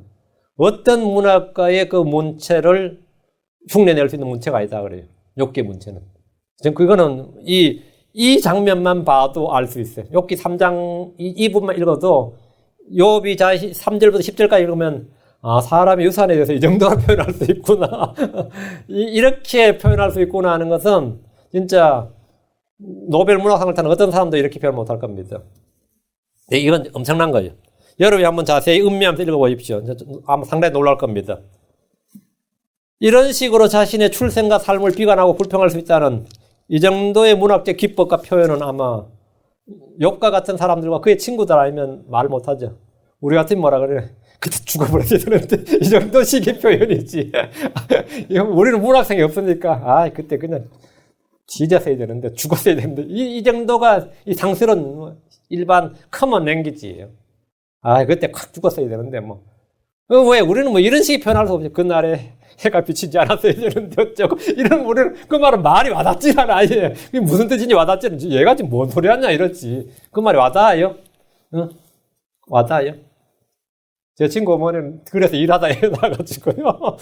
어떤 문학가의 그 문체를 흉내낼 수 있는 문체가 아니다 그래요. 욥기의 문체는. 그거는 이 장면만 봐도 알 수 있어요. 욥기 3장 이 부분만 읽어도 욥이 3절부터 10절까지 읽으면 사람의 유산에 대해서 이 정도로 표현할 수 있구나. 이렇게 표현할 수 있구나 하는 것은 진짜 노벨 문학상을 타는 어떤 사람도 이렇게 표현 못할 겁니다. 이건 엄청난 거예요. 여러분이 한번 자세히 음미하면서 읽어보십시오. 아마 상당히 놀랄 겁니다. 이런 식으로 자신의 출생과 삶을 비관하고 불평할 수 있다는 이 정도의 문학적 기법과 표현은 아마 욥과 같은 사람들과 그의 친구들 아니면 말 못하죠. 우리 같으면 뭐라 그래? 그때 죽어버려야 되는데 이 정도 식의 표현이지. 우리는 문학생이 없으니까 그때 그냥 지졌어야 되는데 죽었어야 되는데 이 정도가 이 상스러운 일반 커먼 랭귀지예요. 그때 콱 죽었어야 되는데 왜 우리는 이런 식의 표현할 수 없죠. 그날에 해가 비치지 않았어야 되는데 어쩌고 이런 우리는 그 말은 말이 와닿지 않아. 그게 무슨 뜻인지 와닿지 않아. 얘가 지금 뭔 소리 하냐 이렇지. 그 말이 와닿아요? 와닿아요? 제 친구 어머니는 그래서 일하다 애 낳아가지고요.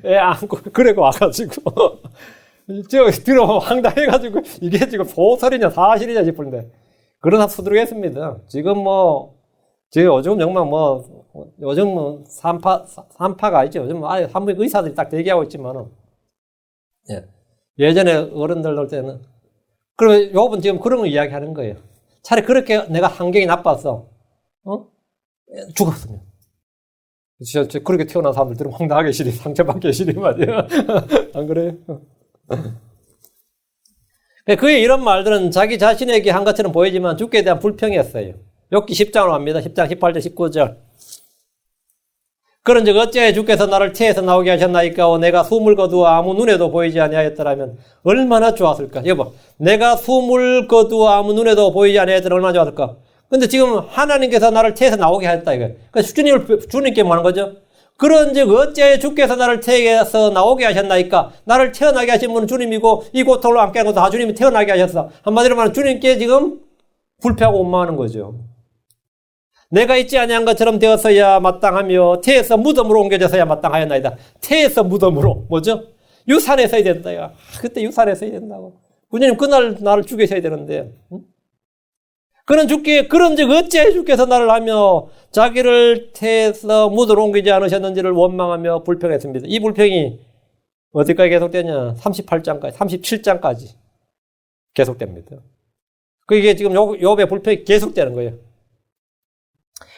애 안고 그래고 와가지고 저 들어 황당해가지고 이게 지금 소설이냐 사실이냐 싶은데 그러나 수두룩했습니다. 지금 요즘 정말 요즘 산파가 있죠. 요즘 한국 의사들이 딱 대기하고 있지만은 예전에 어른들 올 때는 그러면 요번 지금 그런 거 이야기하는 거예요. 차라리 그렇게 내가 환경이 나빠서 죽었으면. 진짜 그렇게 태어난 사람들은 황당하게 시리 상처받기 시리 말이야. 안 그래요? 그의 이런 말들은 자기 자신에게 한 것처럼 보이지만 주께 대한 불평이었어요. 욥기 10장으로 갑니다. 10장 18절 19절. 그런즉 어찌하여 주께서 나를 태에서 나오게 하셨나이까? 내가 숨을 거두어 아무 눈에도 보이지 아니하였더라면 얼마나 좋았을까? 여보, 내가 숨을 거두어 아무 눈에도 보이지 아니하였더라면 얼마나 좋았을까? 근데 지금 하나님께서 나를 태에서 나오게 하셨다 이거예요. 그러니까 주님께 뭐 하는 거죠? 그런즉 어찌하여 주께서 나를 태에서 나오게 하셨나이까? 나를 태어나게 하신 분은 주님이고 이 고통을 함께 하는 것도 다 주님이 태어나게 하셨어. 한마디로 말하면 주님께 지금 불평하고 원망하는 거죠. 내가 있지 아니한 것처럼 되었어야 마땅하며 태에서 무덤으로 옮겨져서야 마땅하였나이다. 태에서 무덤으로 뭐죠? 유산에 써야 된다. 그때 유산에 써야 된다고. 주님 그날 나를 죽이셔야 되는데. 응? 그런즉 어찌하여 주께서 나를 하며 자기를 태에서 무덤으로 옮기지 않으셨는지를 원망하며 불평했습니다. 이 불평이 어디까지 계속되냐? 38장까지, 37장까지 계속됩니다. 그게 지금 욥의 불평이 계속되는 거예요.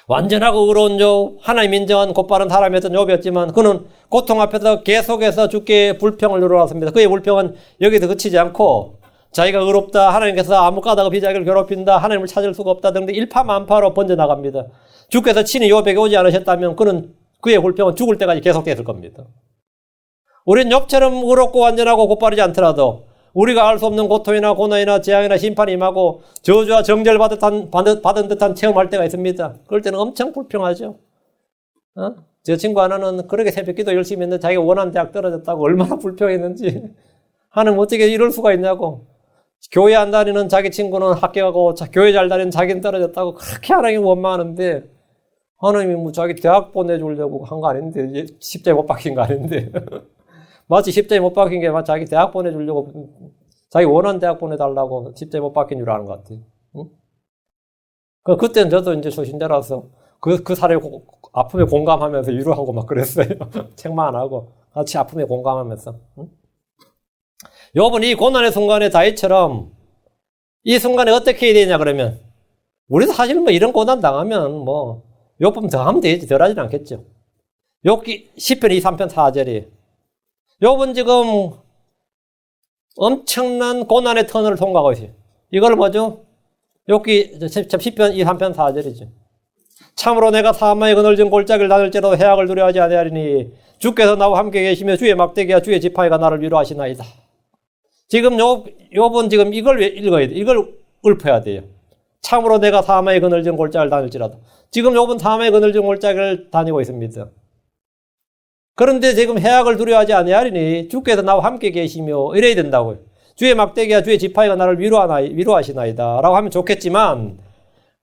완전하고 의로운 욥, 하나님 인정한 곧바른 사람이었던 욥이었지만 그는 고통 앞에서 계속해서 주께 불평을 늘어놨습니다. 그의 불평은 여기서 그치지 않고 자기가 의롭다, 하나님께서 아무 까닭 없이 자기를 괴롭힌다, 하나님을 찾을 수가 없다 등등 일파만파로 번져나갑니다. 주께서 친히 욥에게 오지 않으셨다면 그의 불평은 죽을 때까지 계속됐을 겁니다. 우린 욥처럼 의롭고 완전하고 곧바르지 않더라도 우리가 알 수 없는 고통이나 고난이나 재앙이나 심판이 임하고 저주와 정죄를 받은 듯한 체험할 때가 있습니다. 그럴 때는 엄청 불평하죠. 제 친구 하나는 그렇게 새벽 기도 열심히 했는데 자기가 원하는 대학 떨어졌다고 얼마나 불평했는지. 하나님 어떻게 이럴 수가 있냐고. 교회 안 다니는 자기 친구는 합격하고 교회 잘 다니는 자기는 떨어졌다고 그렇게 하나님 원망하는데 하나님이 자기 대학 보내주려고 한 거 아닌데 십자에 못 박힌 거 아닌데 마치 십자에 못 박힌 게 자기 대학 보내주려고 자기 원하는 대학 보내달라고 십자에 못 박힌 줄 아는 것 같아. 응? 그때는 저도 이제 소신자라서 그 사람의 아픔에 공감하면서 위로하고 막 그랬어요. 책만 안 하고 같이 아픔에 공감하면서. 응? 욥은 이 고난의 순간에 다윗처럼 이 순간에 어떻게 해야 되냐 그러면 우리도 사실은 이런 고난 당하면 욥보면 더 하면 되지 덜 하진 않겠죠. 욥기 10편 2, 3편 4절이 욥은 지금 엄청난 고난의 터널을 통과하고 있어요. 이걸 뭐죠? 욥기 10편 2, 3편 4절이죠. 참으로 내가 사마의 그늘진 골짜기를 다닐지라도 해악을 두려워하지 아니하리니 주께서 나와 함께 계시며 주의 막대기와 주의 지팡이가 나를 위로하시나이다. 지금 욥은 지금 이걸 읽어야 돼. 이걸 읊어야 돼요. 참으로 내가 사마의 그늘진 골짜기를 다닐지라도. 지금 욥은 사마의 그늘진 골짜기를 다니고 있습니다. 그런데 지금 해악을 두려워하지 아니하리니 주께서 나와 함께 계시며 이래야 된다고요. 주의 막대기와 주의 지팡이가 나를 위로하시나이다 라고 하면 좋겠지만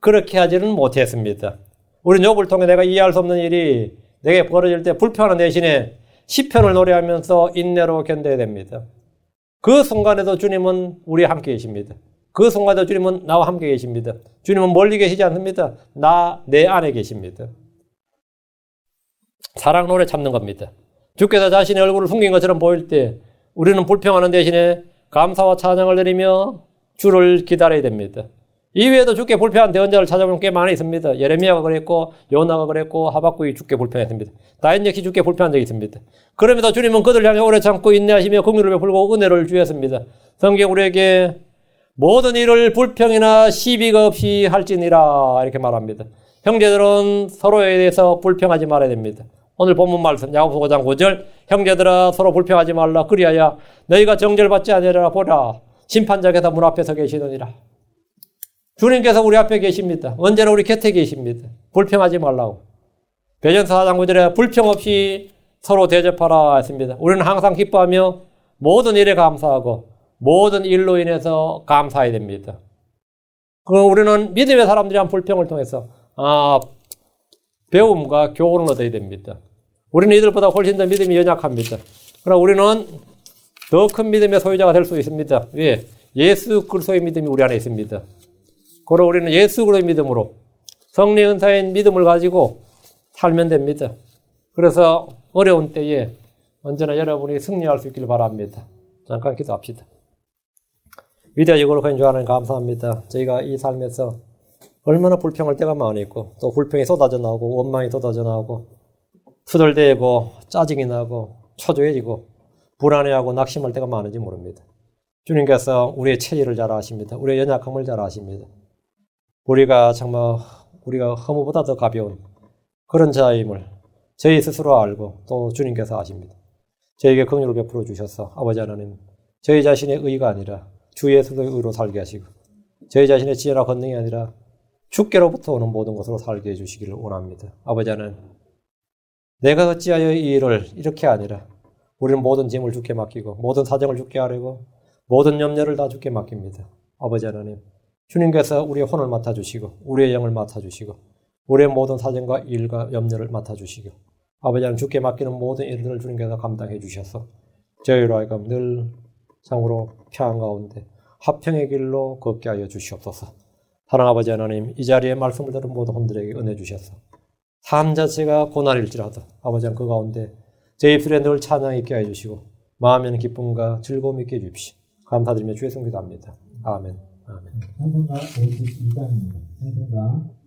그렇게 하지는 못했습니다. 우리 욥을 통해 내가 이해할 수 없는 일이 내게 벌어질 때 불평하는 대신에 시편을 노래하면서 인내로 견뎌야 됩니다. 그 순간에도 주님은 우리와 함께 계십니다. 그 순간에도 주님은 나와 함께 계십니다. 주님은 멀리 계시지 않습니다. 내 안에 계십니다. 사랑 노래 참는 겁니다. 주께서 자신의 얼굴을 숨긴 것처럼 보일 때 우리는 불평하는 대신에 감사와 찬양을 드리며 주를 기다려야 됩니다. 이외에도 주께 불평한 대언자를 찾아보면 꽤 많이 있습니다. 예레미야가 그랬고 요나가 그랬고 하박국이 주께 불평했습니다. 다윗 역시 주께 불평한 적이 있습니다. 그럼에도 주님은 그들을 향해 오래 참고 인내하시며 긍휼을 베풀고 은혜를 주셨습니다. 성경 우리에게 모든 일을 불평이나 시비가 없이 할지니라 이렇게 말합니다. 형제들은 서로에 대해서 불평하지 말아야 됩니다. 오늘 본문 말씀 야고보서 5장 9절 형제들아 서로 불평하지 말라. 그리하여 너희가 정죄받지 아니하리라. 보라 심판자께서 문 앞에 서 계시느니라. 주님께서 우리 앞에 계십니다. 언제나 우리 곁에 계십니다. 불평하지 말라고. 베드로전서 4장 9절에 불평 없이 서로 대접하라 했습니다. 우리는 항상 기뻐하며 모든 일에 감사하고 모든 일로 인해서 감사해야 됩니다. 그럼 우리는 믿음의 사람들이 한 불평을 통해서 배움과 교훈을 얻어야 됩니다. 우리는 이들보다 훨씬 더 믿음이 연약합니다. 그러나 우리는 더 큰 믿음의 소유자가 될 수 있습니다. 왜? 예수 그리스도의 믿음이 우리 안에 있습니다. 그럼 우리는 예수 그리스도의 믿음으로 성령 은사인 믿음을 가지고 살면 됩니다. 그래서 어려운 때에 언제나 여러분이 승리할 수 있길 바랍니다. 잠깐 기도합시다. 위대하시고 거룩하신 주 하나님 감사합니다. 저희가 이 삶에서 얼마나 불평할 때가 많이 있고 또 불평이 쏟아져 나오고 원망이 쏟아져 나오고 투덜대고 짜증이 나고 초조해지고 불안해하고 낙심할 때가 많은지 모릅니다. 주님께서 우리의 체질을 잘 아십니다. 우리의 연약함을 잘 아십니다. 우리가 허무보다 더 가벼운 그런 자임을 저희 스스로 알고 또 주님께서 아십니다. 저에게 긍휼을 베풀어 주셔서 아버지 하나님 저희 자신의 의가 아니라 주 예수의 의로 살게 하시고 저희 자신의 지혜나 권능이 아니라 주께로부터 오는 모든 것으로 살게 해주시기를 원합니다. 아버지 하나님 내가 어찌하여 이 일을 이렇게 아니라 우리는 모든 짐을 주께 맡기고 모든 사정을 주께 아뢰고 모든 염려를 다 주께 맡깁니다. 아버지 하나님 주님께서 우리의 혼을 맡아주시고 우리의 영을 맡아주시고 우리의 모든 사정과 일과 염려를 맡아주시고 아버지 하나님 주께 맡기는 모든 일들을 주님께서 감당해 주셔서 저희로 하여금 늘 상으로 평안 가운데 화평의 길로 걷게 하여 주시옵소서. 사랑하는 아버지 하나님 이 자리에 말씀을 들은 모든 분들에게 은혜 주셔서 삶 자체가 고난일지라도 아버지 하나님 그 가운데 제 입술에 늘 찬양 있게 해주시고 마음에는 기쁨과 즐거움 있게 해주십시오. 감사드리며 주의 성기도합니다. 아멘. 아멘. 찬송가 52장입니다. 찬송가